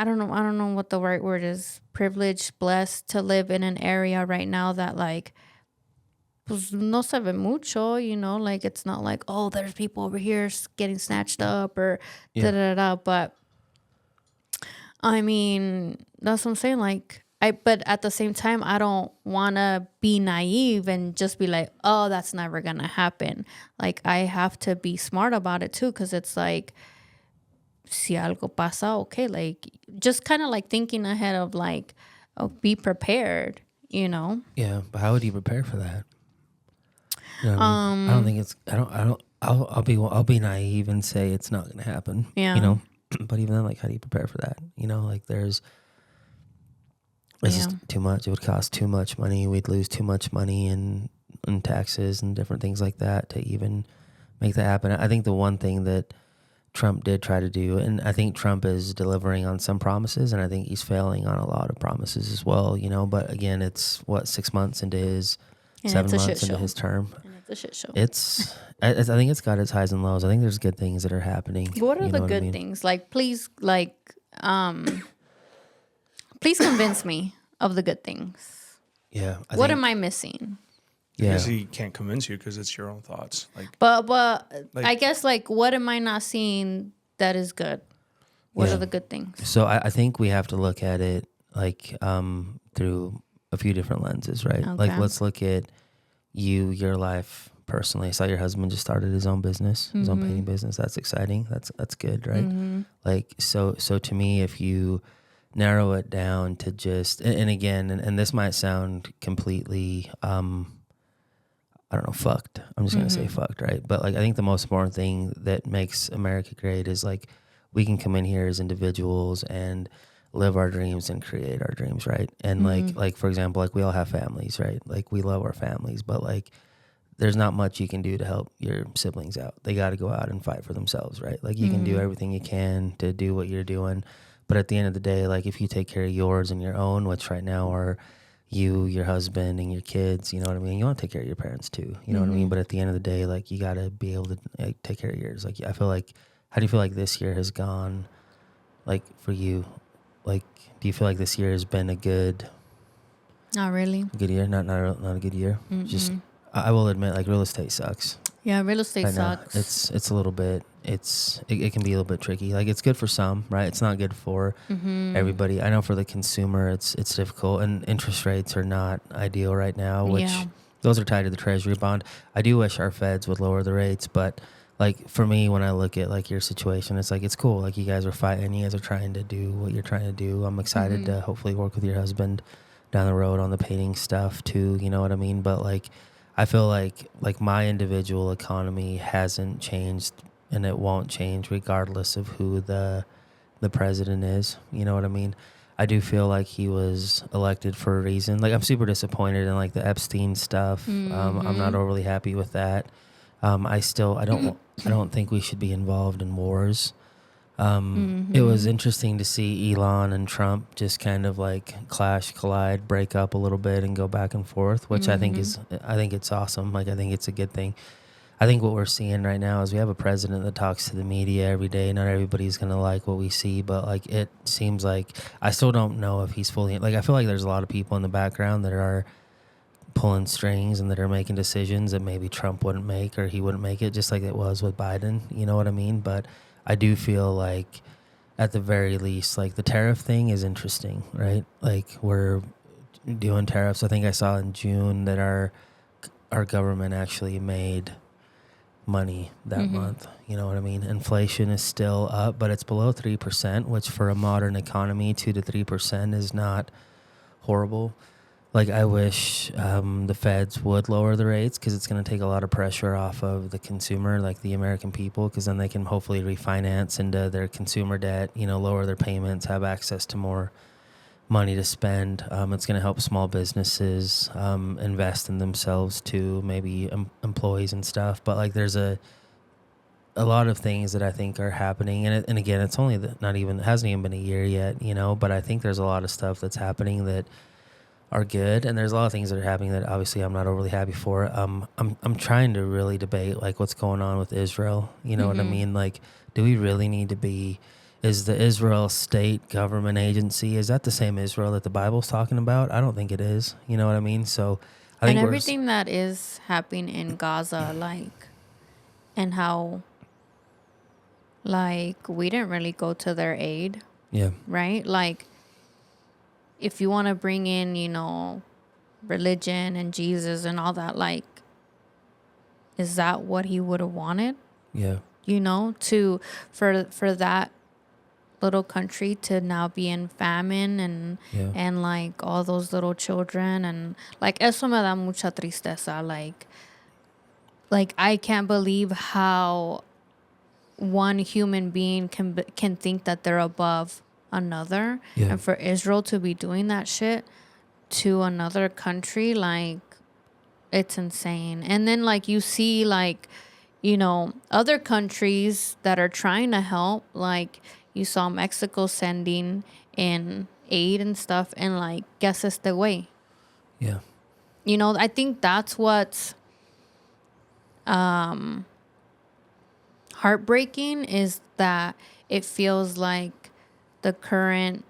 don't know what the right word is, privileged, blessed to live in an area right now that like pues no se ve mucho, you know, like it's not like, oh, there's people over here getting snatched up or da da da. But I mean, that's what I'm saying. Like, but at the same time, I don't want to be naive and just be like, oh, that's never going to happen. Like, I have to be smart about it too, because it's like, si algo pasa, okay, like, just kind of like thinking ahead of like, oh, be prepared, you know? Yeah, but how would you prepare for that? You know what I mean? I don't think it's. I'll be naive and say it's not going to happen. Yeah. You know, but even then, like, how do you prepare for that? You know, like it's just too much. It would cost too much money. We'd lose too much money in taxes and different things like that to even make that happen. I think the one thing that Trump did try to do, and I think Trump is delivering on some promises, and I think he's failing on a lot of promises as well. You know, but again, it's 6 months into his. And 7 months into his term. And it's a shit show. I think it's got its highs and lows. I think there's good things that are happening. What are the good things? Like, please, like, please convince me of the good things. Yeah. What am I missing? Yeah. Because he can't convince you because it's your own thoughts. Like, But Like- I guess, like, what am I not seeing that is good? What are the good things? So I think we have to look at it like through a few different lenses, right? Like, Okay. let's look at your life personally. I saw your husband just started his own business, his own painting business. That's exciting. That's good, right? Like, so to me, if you narrow it down to just, and again, and this might sound completely, I don't know, fucked. I'm just gonna say fucked, right? But like, I think the most important thing that makes America great is like we can come in here as individuals and live our dreams and create our dreams, right? And like for example, like we all have families, right? Like we love our families, but like there's not much you can do to help your siblings out. They got to go out and fight for themselves, right? Like you can do everything you can to do what you're doing, but at the end of the day, like if you take care of yours and your own, which right now are you, your husband, and your kids, you know what I mean? You want to take care of your parents too, you know what I mean? But at the end of the day, like you got to be able to like, take care of yours. Like I feel like, how do you feel like this year has gone, like for you? Like, do you feel like this year has been a good Not really. year? Not a good year. Just I will admit, like real estate sucks. Yeah, real estate Right now. sucks. It's a little bit. It can be a little bit tricky. Like it's good for some, right? It's not good for everybody. I know for the consumer, it's difficult, and interest rates are not ideal right now. Which those are tied to the Treasury bond. I do wish our feds would lower the rates, but like for me, when I look at like your situation, it's like it's cool. Like you guys are fighting, you guys are trying to do what you're trying to do. I'm excited to hopefully work with your husband down the road on the painting stuff too. You know what I mean? But like, I feel like my individual economy hasn't changed, and it won't change regardless of who the president is. You know what I mean? I do feel like he was elected for a reason. Like I'm super disappointed in like the Epstein stuff. I'm not overly happy with that. I don't think we should be involved in wars. It was interesting to see Elon and Trump just kind of like collide, break up a little bit and go back and forth, which I think it's awesome. Like, I think it's a good thing. I think what we're seeing right now is we have a president that talks to the media every day. Not everybody's going to like what we see, but like, it seems like I still don't know if he's fully, like, I feel like there's a lot of people in the background that are pulling strings and that are making decisions that maybe Trump wouldn't make, or he wouldn't make it, just like it was with Biden. You know what I mean? But I do feel like at the very least, like the tariff thing is interesting, right? Like we're doing tariffs. I think I saw in June that our government actually made money that month. You know what I mean? Inflation is still up, but it's below 3%, which for a modern economy, 2 to 3% is not horrible. Like, I wish the feds would lower the rates, because it's going to take a lot of pressure off of the consumer, like the American people, because then they can hopefully refinance into their consumer debt, you know, lower their payments, have access to more money to spend. It's going to help small businesses invest in themselves too, maybe employees and stuff. But like, there's a lot of things that I think are happening, and again, it's only it hasn't even been a year yet, you know. But I think there's a lot of stuff that's happening that are good, and there's a lot of things that are happening that obviously I'm not overly happy for. I'm trying to really debate like what's going on with Israel. You know what I mean? Like, do we really need to be? Is the Israel state government agency, is that the same Israel that the Bible's talking about? I don't think it is. You know what I mean? So I think everything that is happening in Gaza, like, and how, like, we didn't really go to their aid, yeah, right? Like, if you want to bring in, you know, religion and Jesus and all that, like, is that what he would have wanted? yeah, You know, for that little country to now be in famine yeah, and like all those little children, and like eso me da mucha tristeza. Like I can't believe how one human being can think that they're above another, yeah, and for Israel to be doing that shit to another country, like, it's insane. And then like you see, like, you know, other countries that are trying to help, like you saw Mexico sending in aid and stuff, and like, guess it's the way. yeah, You know, I think that's what's heartbreaking, is that it feels like the current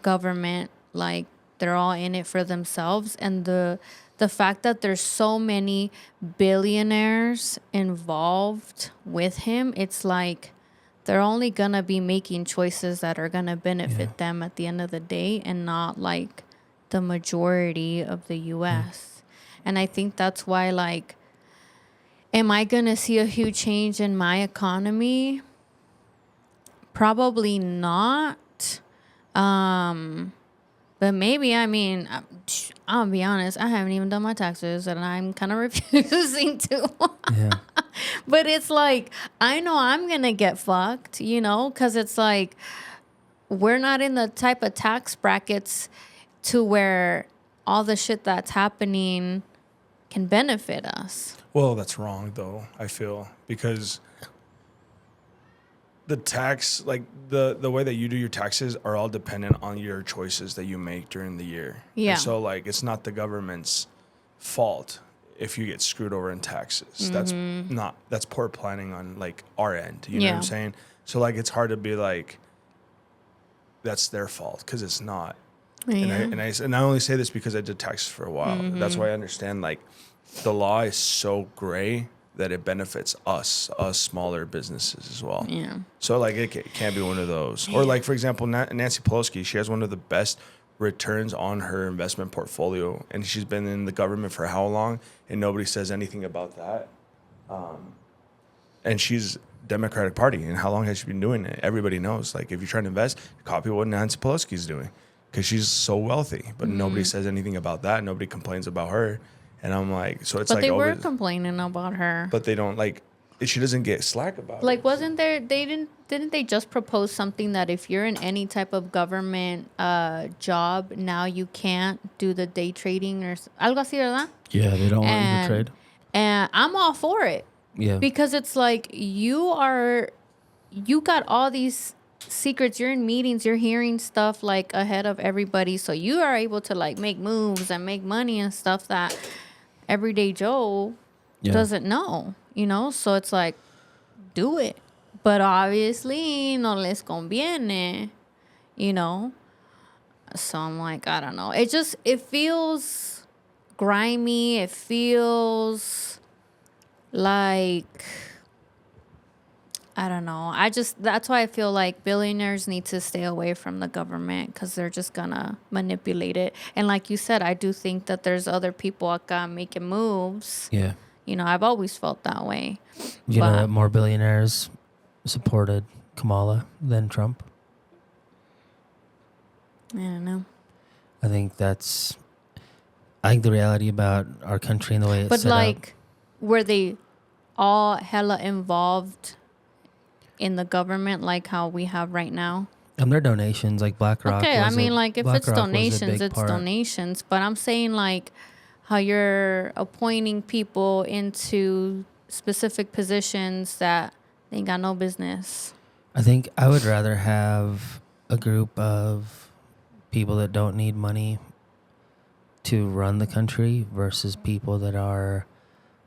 government, like, they're all in it for themselves, and the fact that there's so many billionaires involved with him, it's like they're only gonna be making choices that are gonna benefit them at the end of the day, and not like the majority of the US. And I think that's why, like, am I gonna see a huge change in my economy? Probably not. But maybe, I mean, I'll be honest, I haven't even done my taxes, and I'm kind of refusing to. yeah, But it's like, I know I'm going to get fucked, you know, because it's like, we're not in the type of tax brackets to where all the shit that's happening can benefit us. Well, that's wrong though, I feel, because the tax, like the way that you do your taxes are all dependent on your choices that you make during the year. Yeah. And so like, it's not the government's fault if you get screwed over in taxes. That's poor planning on like our end. You know what I'm saying? So like, it's hard to be like, that's their fault, because it's not. Yeah. And I only say this because I did taxes for a while. That's why I understand, like, the law is so gray that it benefits us smaller businesses as well. Yeah. So like, it can't be one of those. Or like, for example, Nancy Pelosi, she has one of the best returns on her investment portfolio, and she's been in the government for how long, and nobody says anything about that. And she's Democratic Party, and how long has she been doing it? Everybody knows. Like, if you're trying to invest, copy what Nancy Pelosi's doing, because she's so wealthy. But nobody says anything about that. Nobody complains about her. And I'm like, so it's But like, they were complaining about her. but they don't, like, she doesn't get slack about Like, it. wasn't there, didn't they just propose something that if you're in any type of government job, now you can't do the day trading or algo así, ¿verdad? yeah. They don't want you to trade. And I'm all for it. Yeah, Because it's like, you got all these secrets, you're in meetings, you're hearing stuff like ahead of everybody, so you are able to like make moves and make money and stuff that everyday Joe doesn't know, you know. So it's like, do it, but obviously no les conviene, you know. So I'm like, I don't know, it feels grimy, it feels like, I don't know. That's why I feel like billionaires need to stay away from the government, because they're just gonna manipulate it. And like you said, I do think that there's other people acá making moves, yeah, You know, I've always felt that way. You know But- that more billionaires supported Kamala than Trump. I don't know. I think the reality about our country and the way it's But set up. like, were they all hella involved in the government like how we have right now? Their donations, like BlackRock. Okay, I was mean, a- like if BlackRock it's was a donations, big it's part. donations. But I'm saying like how you're appointing people into specific positions that they ain't got no business. I think I would rather have a group of people that don't need money to run the country versus people that are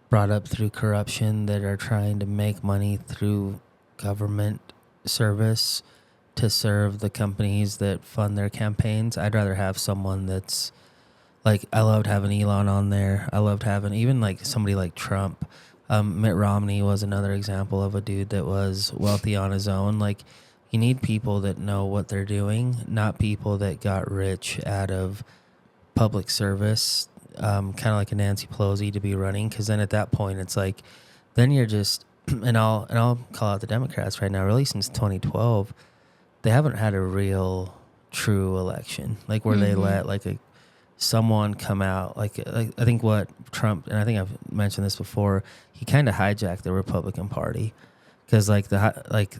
brought up through corruption that are trying to make money through government service to serve the companies that fund their campaigns. I'd rather have someone that's like, I loved having Elon on there. I loved having even like somebody like Trump. Mitt Romney was another example of a dude that was wealthy on his own. Like, you need people that know what they're doing, not people that got rich out of public service, kind of like a Nancy Pelosi to be running. Because then at that point, it's like, then you're just, and I'll call out the Democrats right now. Really, since 2012, they haven't had a real, true election, like where they let like someone come out. Like I think what Trump, and I think I've mentioned this before, he kind of hijacked the Republican Party. Because like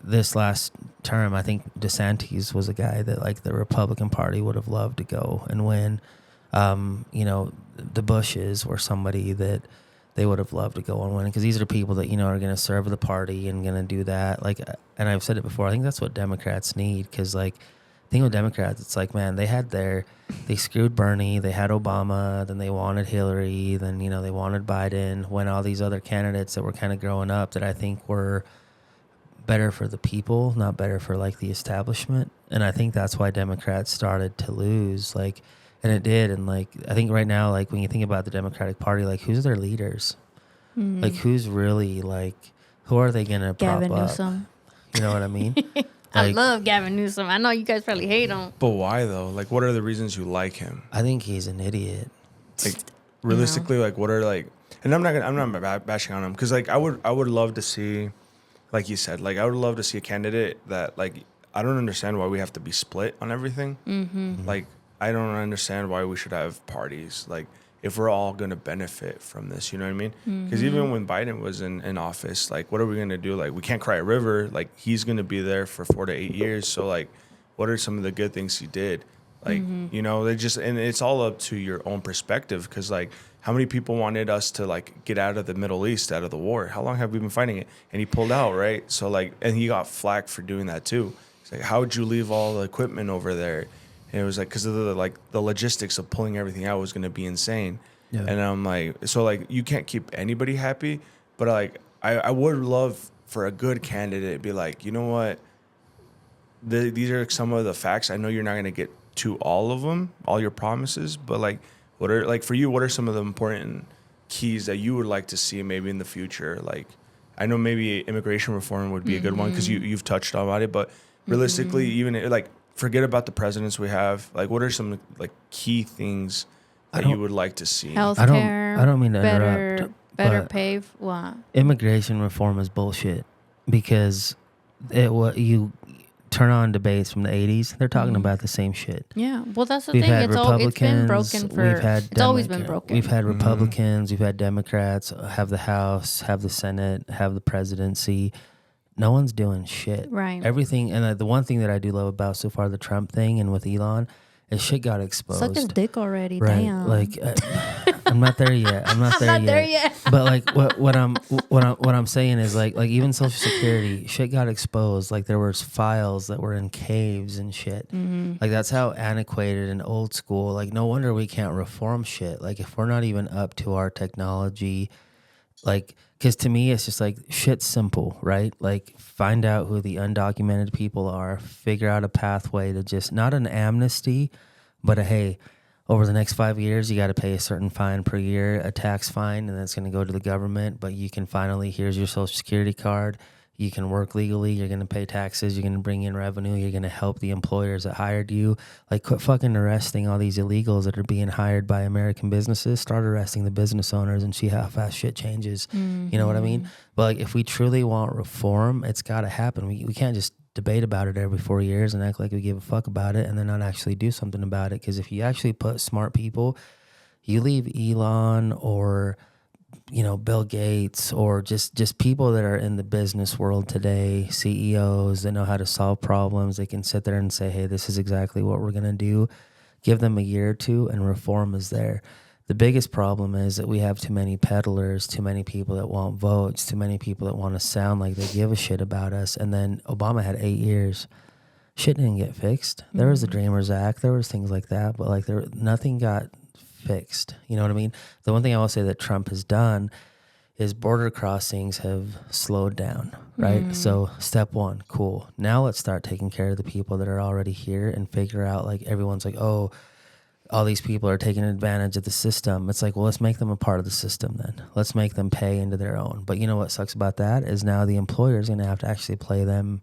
this last term, I think DeSantis was a guy that like the Republican Party would have loved to go and win. You know, the Bushes were somebody that they would have loved to go and win, because these are people that, you know, are going to serve the party and going to do that. Like, and I've said it before, I think that's what Democrats need. Because like, the thing with Democrats, it's like, man, they screwed Bernie, they had Obama, then they wanted Hillary, then, you know, they wanted Biden, when all these other candidates that were kind of growing up that I think were better for the people, not better for like the establishment. And I think that's why Democrats started to lose, like, and it did. And like, I think right now, like when you think about the Democratic Party, like who's their leaders? Like who's really like, who are they going to prop Gavin up? Newsom. You know what I mean? I Like, love Gavin Newsom. I know you guys probably hate him. But why though? Like, what are the reasons you like him? I think he's an idiot. Like, realistically, like, what are like? And I'm not bashing on him, because like I would love to see, like you said, like I would love to see a candidate that, like, I don't understand why we have to be split on everything. Like, I don't understand why we should have parties. Like, if we're all going to benefit from this, you know what I mean? Because even when Biden was in office, like, what are we going to do? Like, we can't cry a river. Like, he's going to be there for 4 to 8 years. So, like, what are some of the good things he did? Like, you know, they just, and it's all up to your own perspective. Because, like, how many people wanted us to, like, get out of the Middle East, out of the war? How long have we been fighting it? And he pulled out, right? So, like, and he got flack for doing that too. It's like, how would you leave all the equipment over there? And it was like, because of the logistics of pulling everything out was going to be insane. Yeah. And I'm like, so like, you can't keep anybody happy, but like, I would love for a good candidate to be like, you know what? These are some of the facts. I know you're not going to get to all of them, all your promises, but like, what are, like, for you, what are some of the important keys that you would like to see maybe in the future? Like, I know maybe immigration reform would be a good one, because you've touched on it, but realistically, even like, forget about the presidents we have. Like, what are some like key things that you would like to see? Healthcare. I don't mean to interrupt, Better but pay. What? immigration reform is bullshit, because what you turn on debates from the 80s, they're talking about the same shit. Yeah. Well, that's the We've thing. had It's been Republicans. broken for. We've had It's always been broken. We've had Republicans. We've had Democrats have the House, have the Senate, have the presidency. No one's doing shit. Right. Everything, and the one thing that I do love about so far the Trump thing and with Elon is shit got exposed. Suck his dick already. Right. Damn. Like, I'm not there yet. I'm not there yet. But like, what I'm saying is like even Social Security shit got exposed. Like, there was files that were in caves and shit. Like, that's how antiquated and old school. Like, no wonder we can't reform shit. Like, if we're not even up to our technology, like, because to me it's just like, shit's simple, right? Like, find out who the undocumented people are, figure out a pathway to just, not an amnesty, but a, hey, over the next 5 years, you got to pay a certain fine per year, a tax fine, and that's going to go to the government. But you can finally, here's your Social Security card. You can work legally. You're going to pay taxes. You're going to bring in revenue. You're going to help the employers that hired you. Like, quit fucking arresting all these illegals that are being hired by American businesses. Start arresting the business owners and see how fast shit changes. You know what I mean? But like, if we truly want reform, it's got to happen. We can't just debate about it every 4 years and act like we give a fuck about it and then not actually do something about it. Because if you actually put smart people, you leave Elon or Bill Gates or just people that are in the business world today, CEOs that know how to solve problems. They can sit there and say, hey, this is exactly what we're going to do. Give them a year or two and reform is there. The biggest problem is that we have too many peddlers, too many people that want votes, too many people that want to sound like they give a shit about us. And then Obama had 8 years. Shit didn't get fixed. There was the Dreamers Act. There was things like that, but like nothing got fixed. You know what I mean? The one thing I will say that Trump has done is border crossings have slowed down, right? So step one, cool. Now let's start taking care of the people that are already here and figure out, like, everyone's like, oh, all these people are taking advantage of the system. It's like, well, let's make them a part of the system then. Let's make them pay into their own. But you know what sucks about that is now the employer is going to have to actually pay them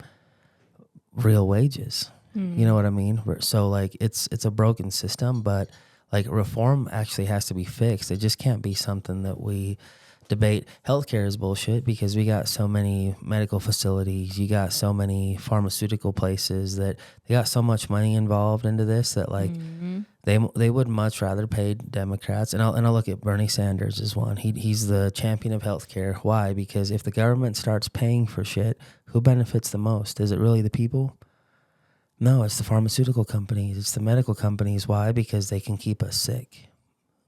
real wages. You know what I mean? So like it's a broken system, but like reform actually has to be fixed. It just can't be something that we debate. Healthcare is bullshit because we got so many medical facilities. You got so many pharmaceutical places that they got so much money involved into this that like they would much rather pay Democrats. And I'll look at Bernie Sanders as one. He's the champion of healthcare. Why? Because if the government starts paying for shit, who benefits the most? Is it really the people? No, it's the pharmaceutical companies. It's the medical companies. Why? Because they can keep us sick.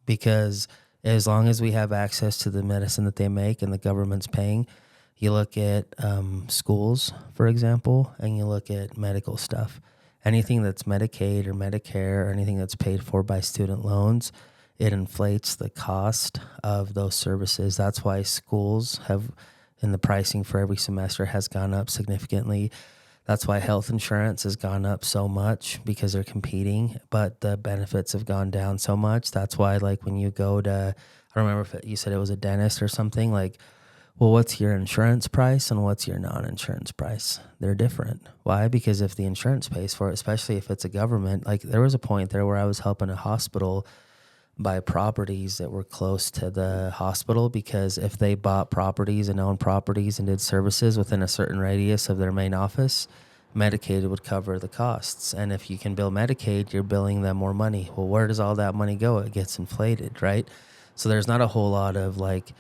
Because as long as we have access to the medicine that they make and the government's paying, you look at schools, for example, and you look at medical stuff. Anything that's Medicaid or Medicare or anything that's paid for by student loans, it inflates the cost of those services. That's why schools have, and the pricing for every semester has gone up significantly. That's why health insurance has gone up so much because they're competing, but the benefits have gone down so much. That's why, like, when you go to, I don't remember if you said it was a dentist or something, like, well, what's your insurance price and what's your non-insurance price? They're different. Why? Because if the insurance pays for it, especially if it's a government, like there was a point there where I was helping a hospital buy properties that were close to the hospital because if they bought properties and owned properties and did services within a certain radius of their main office, Medicaid would cover the costs. And if you can bill Medicaid, you're billing them more money. Well, where does all that money go? It gets inflated, right? So there's not a whole lot of like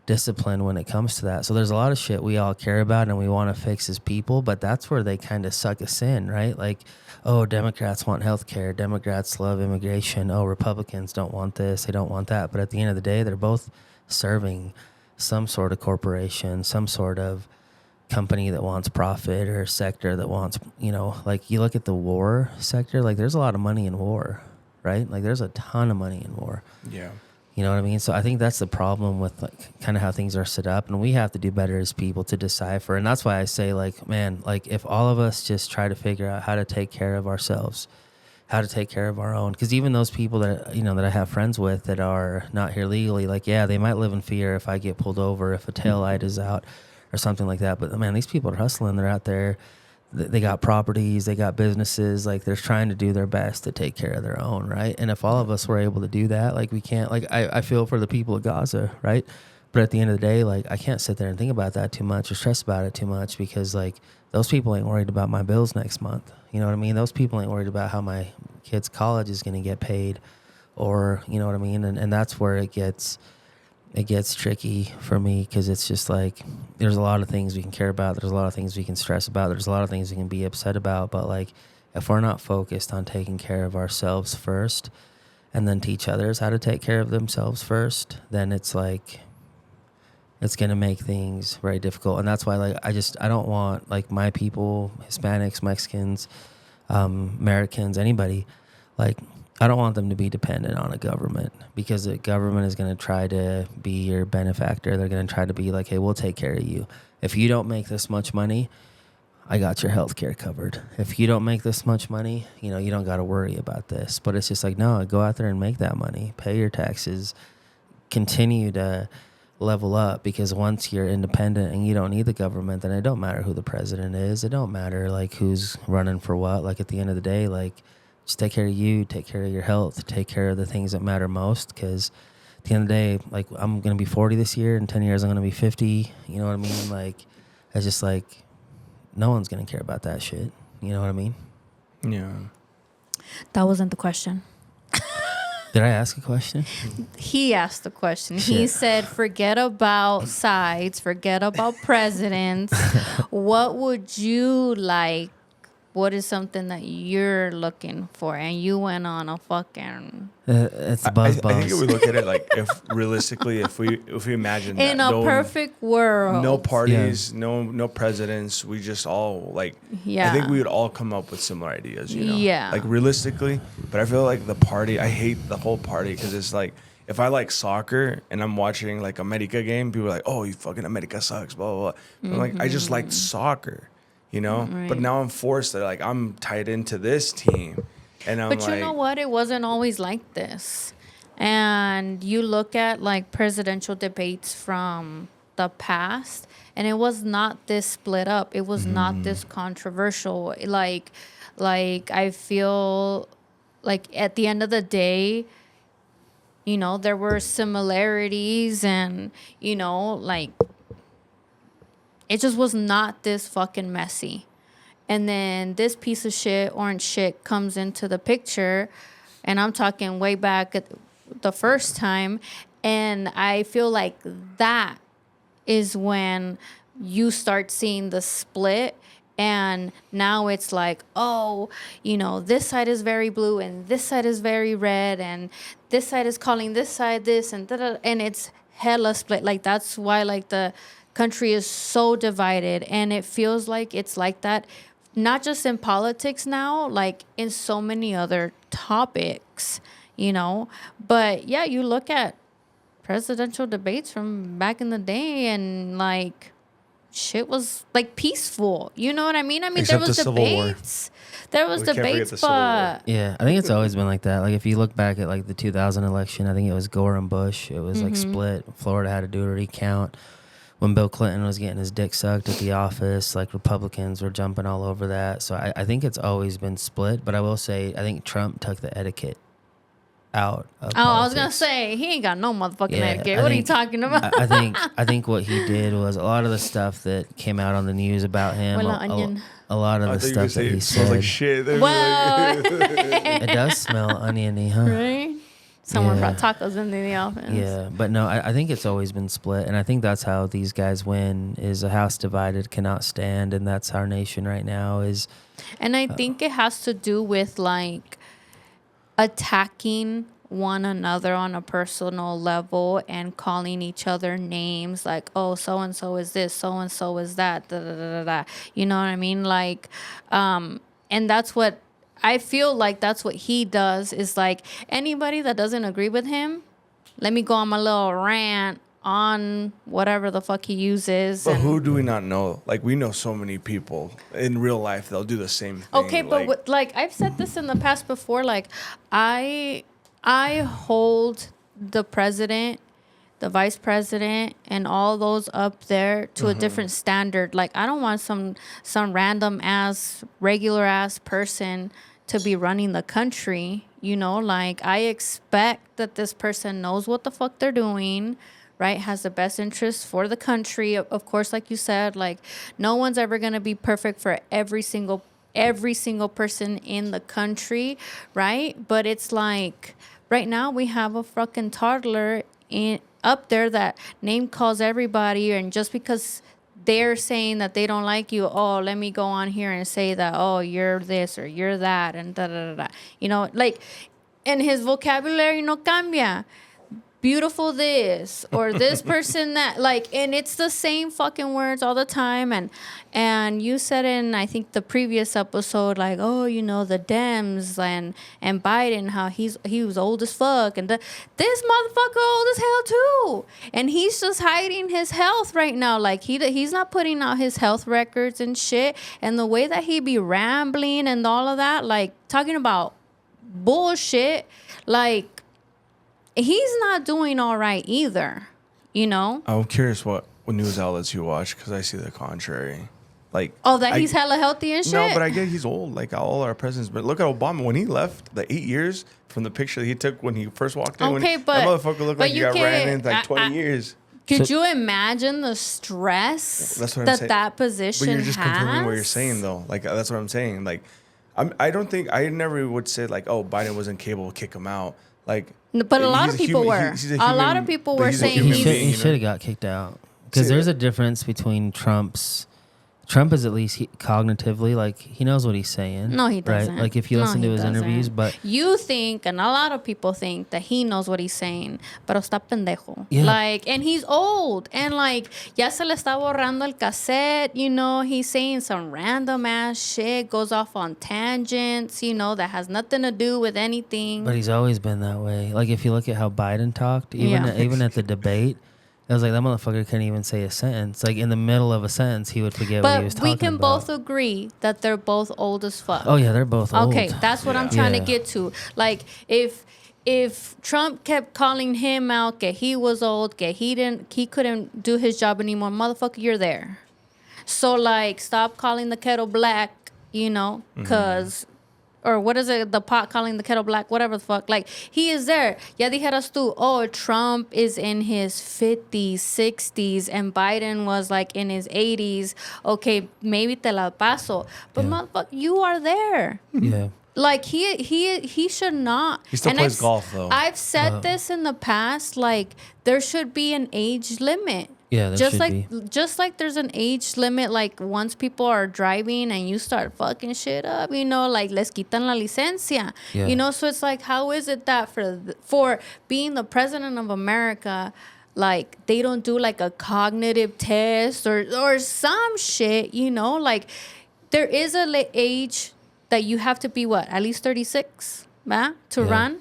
discipline when it comes to that. So there's a lot of shit we all care about and we want to fix as people, but that's where they kind of suck us in, right? Like, oh, Democrats want healthcare. Democrats love immigration. Oh, Republicans don't want this. They don't want that. But at the end of the day, they're both serving some sort of corporation, some sort of company that wants profit or sector that wants, like you look at the war sector, like there's a lot of money in war, right? Like there's a ton of money in war. Yeah. You know what I mean? So I think that's the problem with like kind of how things are set up, and we have to do better as people to decipher. And that's why I say, like, man, like if all of us just try to figure out how to take care of ourselves, how to take care of our own, because even those people that that I have friends with that are not here legally, like, yeah, they might live in fear if I get pulled over, if a tail light is out or something like that. But man, these people are hustling. They're out there. They got properties, they got businesses, like they're trying to do their best to take care of their own, right? And if all of us were able to do that, like we can't, like I feel for the people of Gaza, right? But at the end of the day, like I can't sit there and think about that too much or stress about it too much because like those people ain't worried about my bills next month. You know what I mean? Those people ain't worried about how my kid's college is going to get paid or, you know what I mean? And that's where it gets tricky for me because it's just like there's a lot of things we can care about. There's a lot of things we can stress about. There's a lot of things we can be upset about. But like if we're not focused on taking care of ourselves first and then teach others how to take care of themselves first, then it's like it's going to make things very difficult. And that's why like I don't want like my people, Hispanics, Mexicans, Americans, anybody, like I don't want them to be dependent on a government because the government is going to try to be your benefactor. They're going to try to be like, hey, we'll take care of you. If you don't make this much money, I got your health care covered. If you don't make this much money, you don't got to worry about this. But it's just like, no, go out there and make that money. Pay your taxes. Continue to level up, because once you're independent and you don't need the government, then it don't matter who the president is. It don't matter like who's running for what. Like at the end of the day, like just take care of you, take care of your health, take care of the things that matter most. Because at the end of the day, like I'm gonna be 40 this year. In 10 years, I'm gonna be 50. You know what I mean? Like it's just like no one's gonna care about that shit. You know what I mean? Yeah. That wasn't the question. Did I ask a question? He asked the question. He Shit. said, forget about sides, forget about presidents. What would you like? What is something that you're looking for? And you went on a fucking It's I buzz think if we buzz. look at it like if realistically, if we imagine in that a perfect world. no parties, no presidents, we just all like. Yeah. I think we would all come up with similar ideas. You know. Yeah. Like realistically, but I feel like the party. I hate the whole party because it's like if I like soccer and I'm watching like America game, people are like, "Oh, you fucking America sucks," blah blah blah. I'm like, I just liked soccer, you know. Right. But now I'm forced to like I'm tied into this team, and I'm But like, you know what? It wasn't always like this. And you look at like presidential debates from the past, and it was not this split up. It was not this controversial. Like I feel like at the end of the day, you know, there were similarities and, you know, like it just was not this fucking messy. And then this piece of shit, orange shit, comes into the picture. And I'm talking way back at the first time. And I feel like that is when you start seeing the split. And now it's like, oh, you know, this side is very blue and this side is very red. And this side is calling this side this and da-da, and it's hella split. Like, that's why, like, the country is so divided. And it feels like it's like that, not just in politics now, like in so many other topics, you know. But yeah, you look at presidential debates from back in the day and like shit was like peaceful. You know what I mean? I mean, Except there was the Civil War. debates. There was We can't forget debates, the Civil War. but Yeah, I think it's always been like that. Like if you look back at like the 2000 election, I think it was Gore and Bush. It was like split. Florida had to do a recount. When Bill Clinton was getting his dick sucked at the office, like Republicans were jumping all over that. So I think it's always been split. But I will say, I think Trump took the etiquette out of I was gonna politics. say he ain't got no motherfucking Yeah, etiquette. I What are you think- talking about? I think what he did was a lot of the stuff that came out on the news about him. Well, a, onion. a lot of I the thought you were stuff that saying he it smells said. like shit. They're Well, It does smell oniony, huh? right? Someone Yeah. brought tacos into the office. Yeah, but no, I think it's always been split, and I think that's how these guys win. Is a house divided cannot stand, and that's our nation right now. Is And I think it has to do with like attacking one another on a personal level and calling each other names like, oh, so and so is this, so and so is that, da, da, da, da, da. You know what I mean? Like, and that's what I feel like that's what he does is like anybody that doesn't agree with him, let me go on my little rant on whatever the fuck he uses. But and- who do we not know? Like we know so many people in real life. They'll do the same thing. Okay, but like I've said this in the past before, like I hold the president, the vice president, and all those up there to a different standard. Like I don't want some random ass, regular ass person to be running the country. You know, like I expect that this person knows what the fuck they're doing. Right, has the best interest for the country. Of course, like you said, like no one's ever gonna be perfect for every single person in the country, right? But it's like right now we have a fucking toddler up there that name calls everybody, and just because they're saying that they don't like you, oh, let me go on here and say that, oh, you're this or you're that, and da da da da. You know, like, and his vocabulary no cambia. Beautiful this or this person that, like, and it's the same fucking words all the time. And you said in I think the previous episode, like, oh, you know, the Dems and Biden, how he was old as fuck, and this motherfucker old as hell too, and he's just hiding his health right now. Like he's not putting out his health records and shit, and the way that he be rambling and all of that, like talking about bullshit, like. He's not doing all right either. you know? I'm curious what news outlets you watch because I see the contrary. Like, Oh, that I- he's hella healthy and shit? No, but I get he's old, like all our presidents. But look at Obama when he left the 8 years from the picture that he took when he first walked in. Okay, that but- motherfucker looked but like he you got ran can't- in like 20 years. Could you imagine the stress That's what I'm saying. that position But you're just has? confirming what you're saying, though. Like that's what I'm saying. Like, I don't think I never would say like, oh, Biden wasn't capable, kick him out. Like, But a lot he's of people human- were. he's A lot human- of people but were he's a saying human He he's- being, you should know? have got kicked out because See, there's a difference between Trump is at least cognitively, like, he knows what he's saying. No, he doesn't. Right? Like, if you No, listen to he his interviews, doesn't. but You think, and a lot of people think, that he knows what he's saying, pero está pendejo. Yeah. Like, and he's old, and like, ya se le está borrando el cassette, you know, he's saying some random ass shit, goes off on tangents, you know, that has nothing to do with anything. but he's always been that way. Like, if you look at how Biden talked, even at the debate, it was like that motherfucker couldn't even say a sentence. Like, in the middle of a sentence, he would forget what he was But talking we can about. both agree that they're both old as fuck. Oh yeah, they're both old. Okay, that's what I'm trying to Yeah. get to. Like, if Trump kept calling him out, que he was old, que he couldn't do his job anymore, motherfucker, you're there. So like, stop calling the kettle black, you know, because. Or what is it? The pot calling the kettle black, whatever the fuck. Like, he is there. Ya dijeras tú, oh, Trump is in his 50s, 60s, and Biden was like in his 80s. Okay, maybe te la paso. But Yeah. motherfucker, you are there. Yeah. Like, he should not. He still And plays golf, though. I've said this in the past. Like, there should be an age limit. Yeah, there just should like be. just like there's an age limit, like once people are driving and you start fucking shit up, you know, like les quitan la licencia. Yeah. You know, so it's like, how is it that for being the president of America, like they don't do like a cognitive test or some shit, you know? Like, there is a age that you have to be at least 36, to Yeah. run.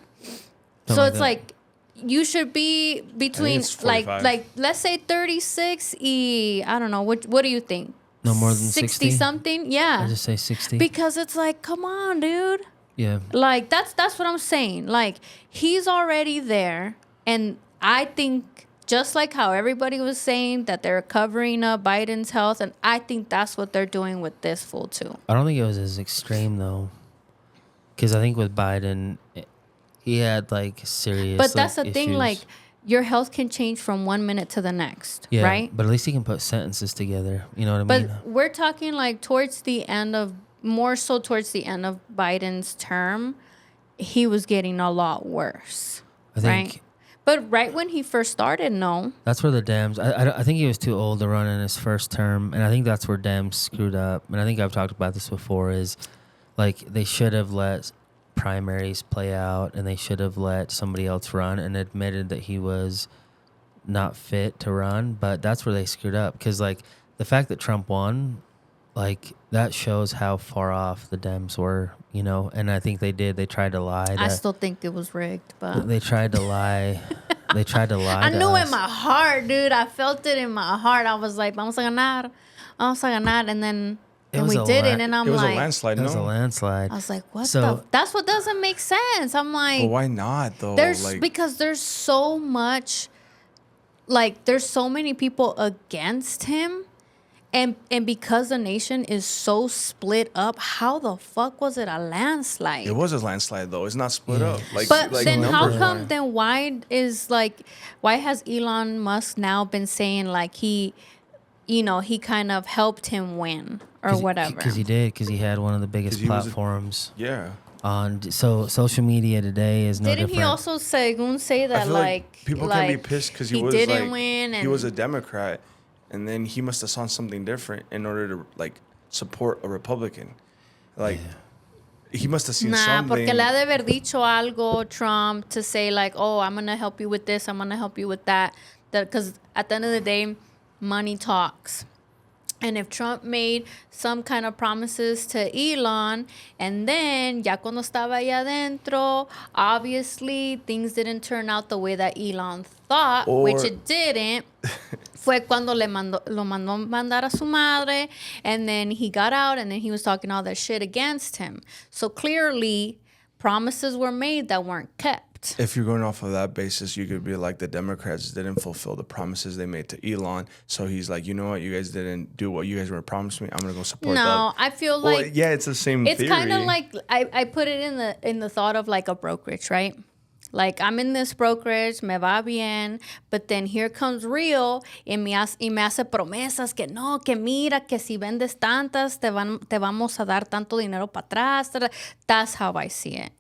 So like it's that. like, you should be between it's like 45. let's say 36 I don't know, what do you think? No more than 60? something? Yeah. I just say 60. Because it's like, come on, dude. Yeah. Like, that's what I'm saying. Like, he's already there, and I think just like how everybody was saying that they're covering up Biden's health, and I think that's what they're doing with this fool too. I don't think it was as extreme though, because I think with Biden, he had like serious. But that's the like, thing, issues. like, your health can change from 1 minute to the next, Yeah, right? But at least he can put sentences together. You know what I But mean? we're talking like more so towards the end of Biden's term, he was getting a lot worse, I think right? But right when he first started, no. that's where the Dems. I think he was too old to run in his first term, and I think that's where Dems screwed up. And I think I've talked about this before. Is like they should have let primaries play out, and they should have let somebody else run, and admitted that he was not fit to run. But that's where they screwed up, because like the fact that Trump won, like that shows how far off the Dems were, you know. And I think they tried to lie. I still think it was rigged, but They tried to lie. They tried to lie. I to knew us. in my heart, dude. I felt it in my heart. I was like, vamos a ganar, and then It and was we a didn't, la- and I'm It was like, a landslide, It was a no? landslide. I was like, what So- the? That's what doesn't make sense. I'm like, But why not, though? because there's so much, like, there's so many people against him, and because the nation is so split up, how the fuck was it a landslide? it was a landslide, though. It's not split Yeah. up. Like, But like then how numbers come? wise. Then why has Elon Musk now been saying like he kind of helped him win or whatever? Because he had one of the biggest 'Cause he was a- platforms Yeah. on. So social media today is no Didn't different. he also say I that feel like people like, can be pissed because he he was didn't like, win, he and was a Democrat, and then he must have saw something different in order to like support a Republican. Like he must have seen Nah, something. porque le ha de haber dicho algo Trump to say like, oh, I'm gonna help you with this, I'm gonna help you with that. Because at the end of the day, money talks. And if Trump made some kind of promises to Elon, and then ya cuando estaba allá adentro, obviously things didn't turn out the way that Elon thought, which Or- it didn't. Fue cuando lo mandó mandar a su madre, and then he got out, and then he was talking all that shit against him. So clearly, promises were made that weren't kept. correct. If you're going off of that basis, you could be like the Democrats didn't fulfill the promises they made to Elon. So he's like, you know what? You guys didn't do what you guys were promised me. I'm going to go support that. No, I feel Well, like yeah, it's the same it's theory. kind of like I put it in the thought of like a brokerage, right? Like I'm in this brokerage, me va bien, but then here comes Real y me hace promesas que no, que mira, que si vendes tantas, te vamos a dar tanto dinero para atrás. That's how I see it.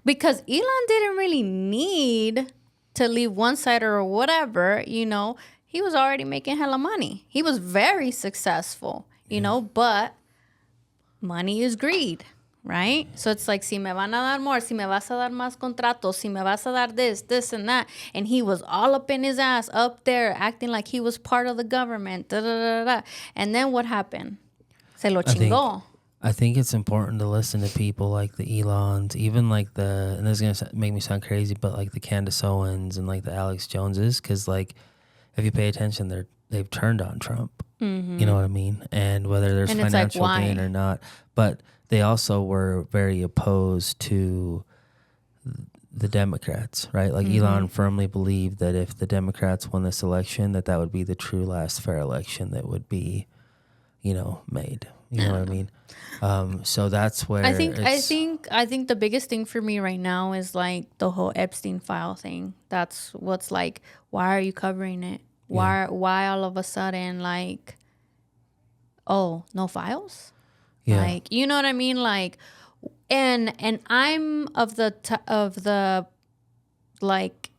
Because Elon didn't really need to leave one side or whatever, you know. He was already making hella money. He was very successful, you know, but money is greed. Right? So it's like, si me van a dar more, si me vas a dar más contratos, si me vas a dar this, and that. And he was all up in his ass, up there, acting like he was part of the government. Da, da, da, da. And then what happened? Se lo chingó. I think it's important to listen to people like the Elons, even like and this is going to make me sound crazy, but like the Candace Owens and like the Alex Joneses, because like if you pay attention, they've turned on Trump. Mm-hmm. You know what I mean? And whether there's and financial like, gain or not. But they also were very opposed to the Democrats, right? Like Elon firmly believed that if the Democrats won this election, that would be the true last fair election that would be, you know, made. You know what I mean? So that's where I think the biggest thing for me right now is like the whole Epstein file thing. That's what's like, why are you covering it? Why all of a sudden like, oh, no files? Yeah. Like, you know what I mean? Like, and I'm of the like,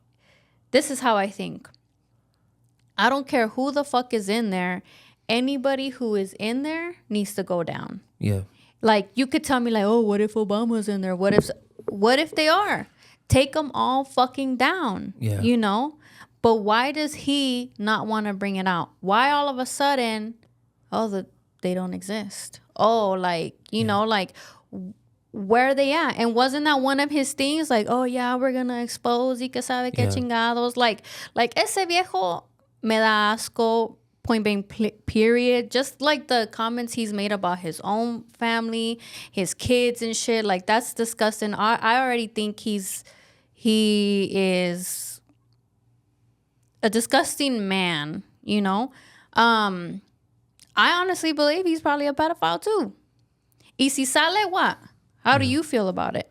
this is how I think. I don't care who the fuck is in there. Anybody who is in there needs to go down. Yeah. Like, you could tell me like, oh, what if Obama's in there? What if they are? Take them all fucking down. Yeah. You know? But why does he not want to bring it out? Why all of a sudden, they don't exist? Oh, like, you know, like, where are they at? And wasn't that one of his things? Like, oh, yeah, we're going to expose y que sabe que chingados. Like, ese viejo me da asco, point blank, period. Just like the comments he's made about his own family, his kids and shit. Like, that's disgusting. I already think he is a disgusting man, you know? I honestly believe he's probably a pedophile too. Y si sale, what? How do you feel about it?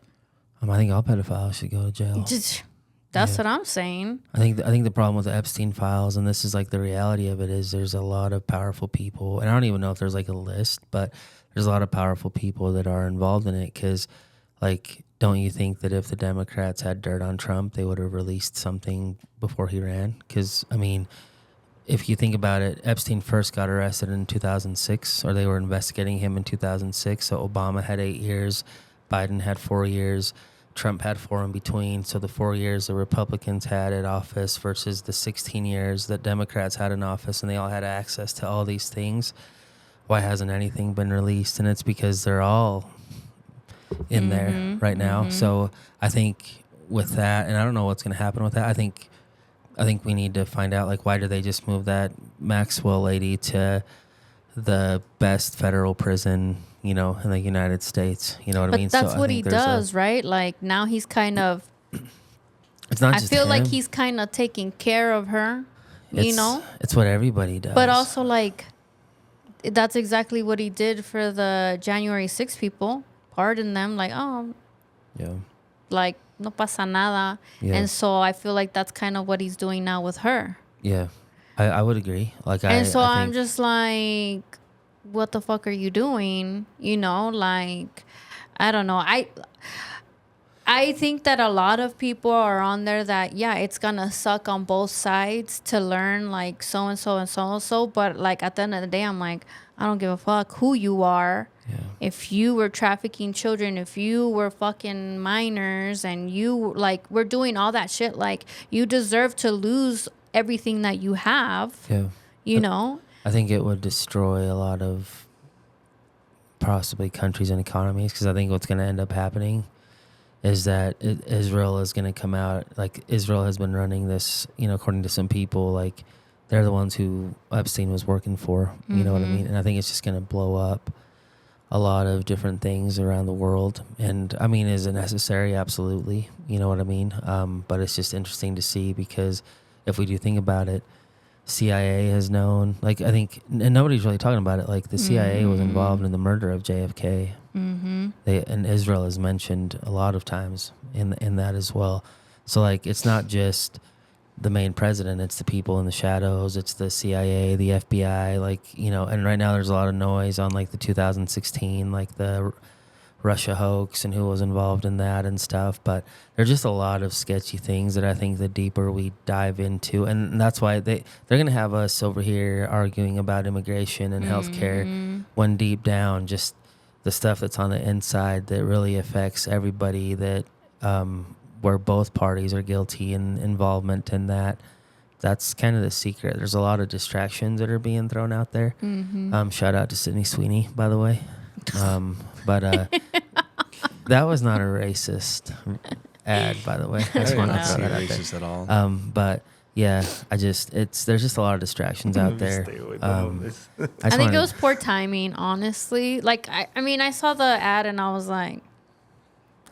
I think all pedophiles should go to jail. That's what I'm saying. I think the problem with the Epstein files, and this is like the reality of it, is there's a lot of powerful people, and I don't even know if there's like a list, but there's a lot of powerful people that are involved in it. Because, like, don't you think that if the Democrats had dirt on Trump, they would have released something before he ran? Because, I mean, if you think about it, Epstein first got arrested in 2006, or they were investigating him in 2006. So Obama had 8 years, Biden had 4 years, Trump had 4 in between. So the 4 years the Republicans had in office versus the 16 years that Democrats had in office, and they all had access to all these things. Why hasn't anything been released? And it's because they're all in there right now. So I think with that, and I don't know what's going to happen with that. I think we need to find out, like, why did they just move that Maxwell lady to the best federal prison, you know, in the United States? You know what I mean? But that's what he does, right? Like, now he's kind of... It's not I just feel him. like he's kind of taking care of her, you know? It's what everybody does. But also, like, that's exactly what he did for the January 6 people. Pardon them, like, oh... Yeah. Like, no pasa nada. Yeah. And so I feel like that's kind of what he's doing now with her. Yeah. I would agree. Like, and so I I'm just like, what the fuck are you doing? You know, like, I don't know. I think that a lot of people are on there that, yeah, it's going to suck on both sides to learn, like, so-and-so and so-and-so. But, like, at the end of the day, I'm like, I don't give a fuck who you are. Yeah. If you were trafficking children, if you were fucking minors, and you, like, were doing all that shit, like, you deserve to lose everything that you have. Yeah. You know? I think it would destroy a lot of possibly countries and economies, because I think what's going to end up happening is that Israel is going to come out, like, Israel has been running this, you know, according to some people, like, they're the ones who Epstein was working for, you know what I mean? And I think it's just going to blow up. a lot of different things around the world. And I mean, is it necessary? Absolutely. You know what I mean? But it's just interesting to see, because if we do think about it, CIA has known, like, I think, and nobody's really talking about it, like the CIA was involved in the murder of JFK. And Israel is mentioned a lot of times in that as well. So like, it's not just the main president, it's the people in the shadows, it's the CIA, the FBI, like, you know. And right now there's a lot of noise on like the 2016, like the Russia hoax and who was involved in that and stuff. But there's just a lot of sketchy things that I think the deeper we dive into, and that's why they're going to have us over here arguing about immigration and healthcare, when deep down, just the stuff that's on the inside that really affects everybody, that where both parties are guilty and involvement in that. That's kind of the secret. There's a lot of distractions that are being thrown out there. Shout out to Sydney Sweeney, by the way. But that was not a racist ad, by the way. I just want to throw that out racist at all. there. But yeah, there's just a lot of distractions out there. Stay away I from this. just I think wanna- it was poor timing, honestly. Like, I mean, I saw the ad and I was like,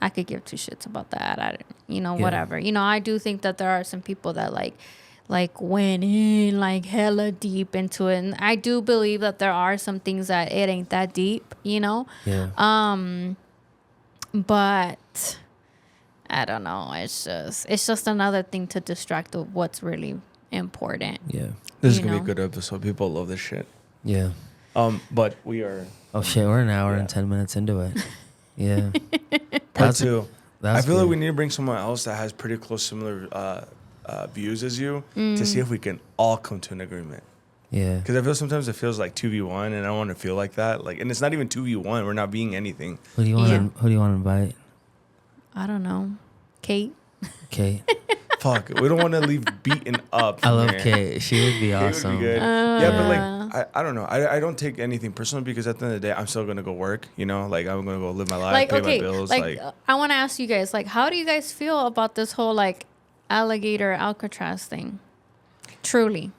I could give two shits about the ad. Whatever. I do think that there are some people that like went in like hella deep into it. And I do believe that there are some things that it ain't that deep, Yeah. But I don't know. It's just another thing to distract of what's really important. Yeah. This is you gonna be know. a good episode. People love this shit. Yeah. But we are Oh shit, we're an hour Yeah. and 10 minutes into it. Yeah. part two. I That's feel like good. we need to bring someone else that has pretty close, similar views as you to see if we can all come to an agreement. Yeah. Because I feel sometimes it feels like 2v1, and I don't want to feel like that. Like, and it's not even 2v1. We're not being anything. Who do you want Yeah. to invite? I don't know. Kate? Kate. Fuck, we don't want to leave beaten up. I from love here. Kate. She would be Kate awesome. would be good. Yeah, but like, I don't know. I don't take anything personal, because at the end of the day, I'm still gonna go work. Like, I'm gonna go live my life, Like, pay okay, my bills. like, I want to ask you guys, like, how do you guys feel about this whole like alligator Alcatraz thing? Truly,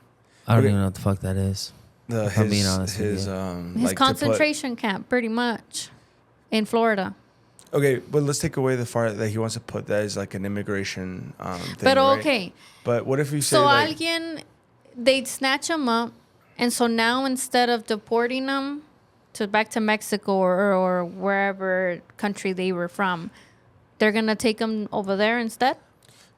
I don't Okay. even know what the fuck that is. if I'm being honest with his you. his like, to put- concentration camp, pretty much, in Florida. Okay, but let's take away the part that he wants to put that is like an immigration thing. But right? okay, But what if you say so like, alguien, they'd snatch him up, and so now instead of deporting him back to Mexico or wherever country they were from, they're gonna take him over there instead?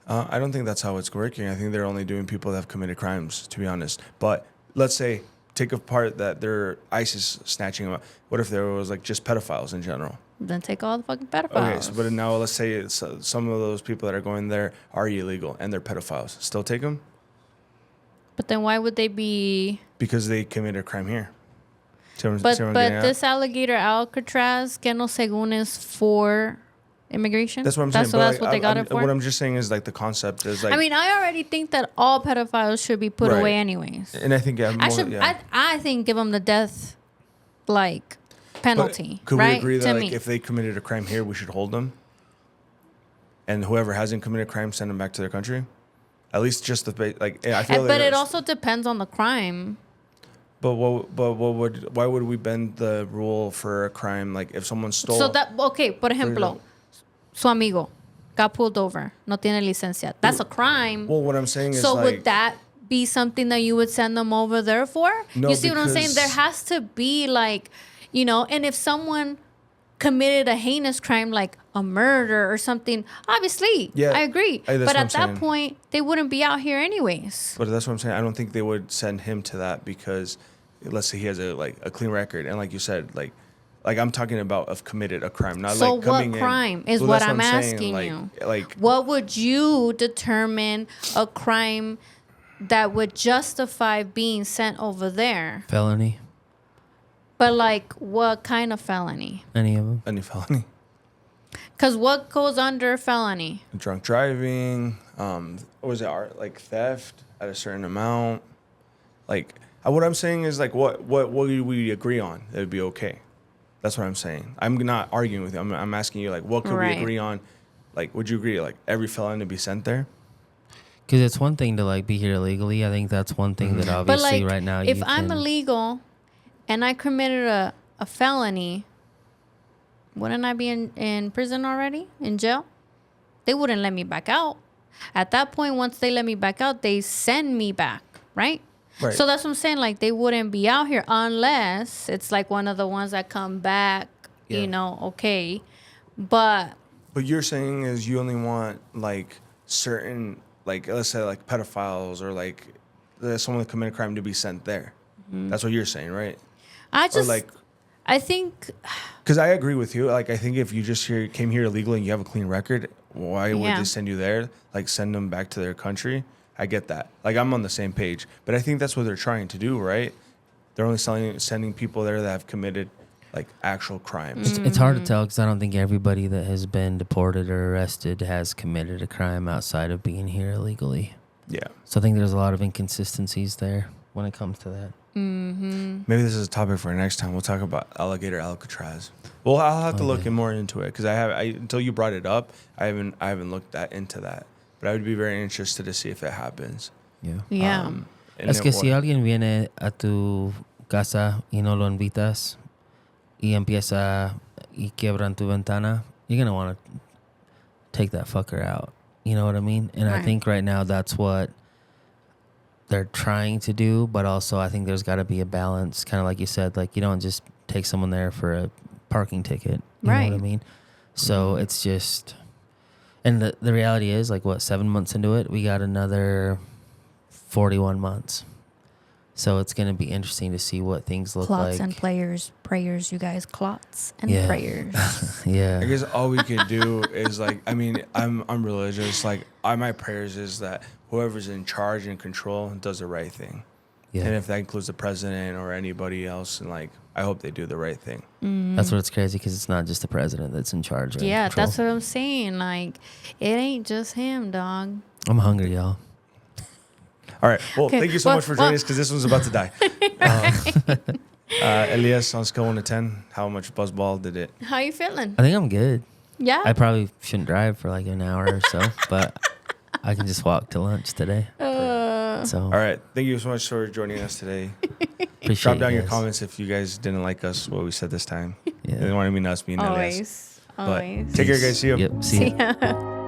I don't think that's how it's working. I think they're only doing people that have committed crimes, to be honest. But let's say, take apart that they're ISIS snatching them up. What if there was like just pedophiles in general? Then take all the fucking pedophiles. Okay, but now let's say it's, some of those people that are going there are illegal and they're pedophiles. Still take them? But then why would they be? Because they committed a crime here. See what I'm But getting at? this alligator Alcatraz, que no según is for immigration. That's what I'm saying. So but that's like, what they got I'm- it for. What I'm just saying is like the concept is like. I mean, I already think that all pedophiles should be put Right. away anyways. and I think I think give them the death, like, But penalty. could right? we agree to that me. like if they committed a crime here, we should hold them? And whoever hasn't committed a crime, send them back to their country? At least just the like. I feel like but it it's- also depends on the crime. But why would we bend the rule for a crime? Like if someone stole. So that okay, por ejemplo, example. su amigo got pulled over, no tiene licencia. That's a crime. Well, what I'm saying is So like. would that be something that you would send them over there for? No, You see what I'm saying? because- There has to be like, and if someone committed a heinous crime like a murder or something, obviously, Yeah, I agree. that's But what I'm at that saying. point, they wouldn't be out here anyways. But that's what I'm saying. I don't think they would send him to that because, let's say he has a clean record, and like you said, like I'm talking about of committed a crime, not So like coming what in. crime is Well, what that's I'm saying, asking like, you. Like What would you determine a crime that would justify being sent over there? Felony. But like, what kind of felony? Any of them. any felony, Because what goes under felony? drunk driving, what was it art like theft at a certain amount, like. What I'm saying is like what would we agree on? It would be okay. That's what I'm saying. I'm not arguing with you. I'm asking you like what could Right. we agree on? Like would you agree like every felon to be sent there? Because it's one thing to like be here illegally. I think that's one thing that But obviously like, right now if you I'm can- illegal and I committed a felony, Wouldn't I be in prison already? In jail? They wouldn't let me back out. At that point, once they let me back out, they send me back, right? Right. So that's what I'm saying. Like, they wouldn't be out here unless it's like one of the ones that come back, Yeah. you know, okay. But But you're saying is you only want like certain, like let's say like pedophiles or like someone that committed a crime to be sent there. That's what you're saying, right? I Or just, like, I think, because I agree with you. Like I think if you just came here illegally and you have a clean record, why would Yeah. they send you there? Like send them back to their country. I get that. Like I'm on the same page. But I think that's what they're trying to do, right? They're only sending people there that have committed like actual crimes. It's hard to tell because I don't think everybody that has been deported or arrested has committed a crime outside of being here illegally. Yeah. So I think there's a lot of inconsistencies there when it comes to that. Maybe this is a topic for next time. We'll talk about alligator Alcatraz. Well, I'll have to look more into it because until you brought it up, I haven't looked into that. But I would be very interested to see if it happens. Yeah. yeah. And Es que it si wa- alguien viene a tu casa y no lo invitas y empieza y quiebran tu ventana, you're going to want to take that fucker out. You know what I mean? And I Right. think right now that's what they're trying to do, but also I think there's got to be a balance, kind of like you said, like you don't just take someone there for a parking ticket. You know Right. what I mean? So it's just, and the reality is like what, 7 months into it, we got another 41 months. So it's going to be interesting to see what things look Clots like. and prayers, you guys. Clots and Yeah. prayers. Yeah. I guess all we could do is like, I mean, I'm religious. Like, my prayers is that whoever's in charge and control does the right thing. Yeah. And if that includes the president or anybody else, and like, I hope they do the right thing. That's what it's crazy because it's not just the president that's in charge. Or in Yeah, control. that's what I'm saying. Like, it ain't just him, dog. I'm hungry, y'all. All right. Well, Okay, thank you so well- much for joining us because this one's about to die. Elias, on a scale of 1 to 10, how much buzzball did it? How you feeling? I think I'm good. Yeah. I probably shouldn't drive for like an hour or so, but I can just walk to lunch today. So All right. Thank you so much for joining us today. appreciate Drop down you your guys. comments if you guys didn't like us, what we said this time. Yeah. They didn't want to mean us being Elias. Always. But Always. take care, guys. See you. Yep. See ya. Yeah.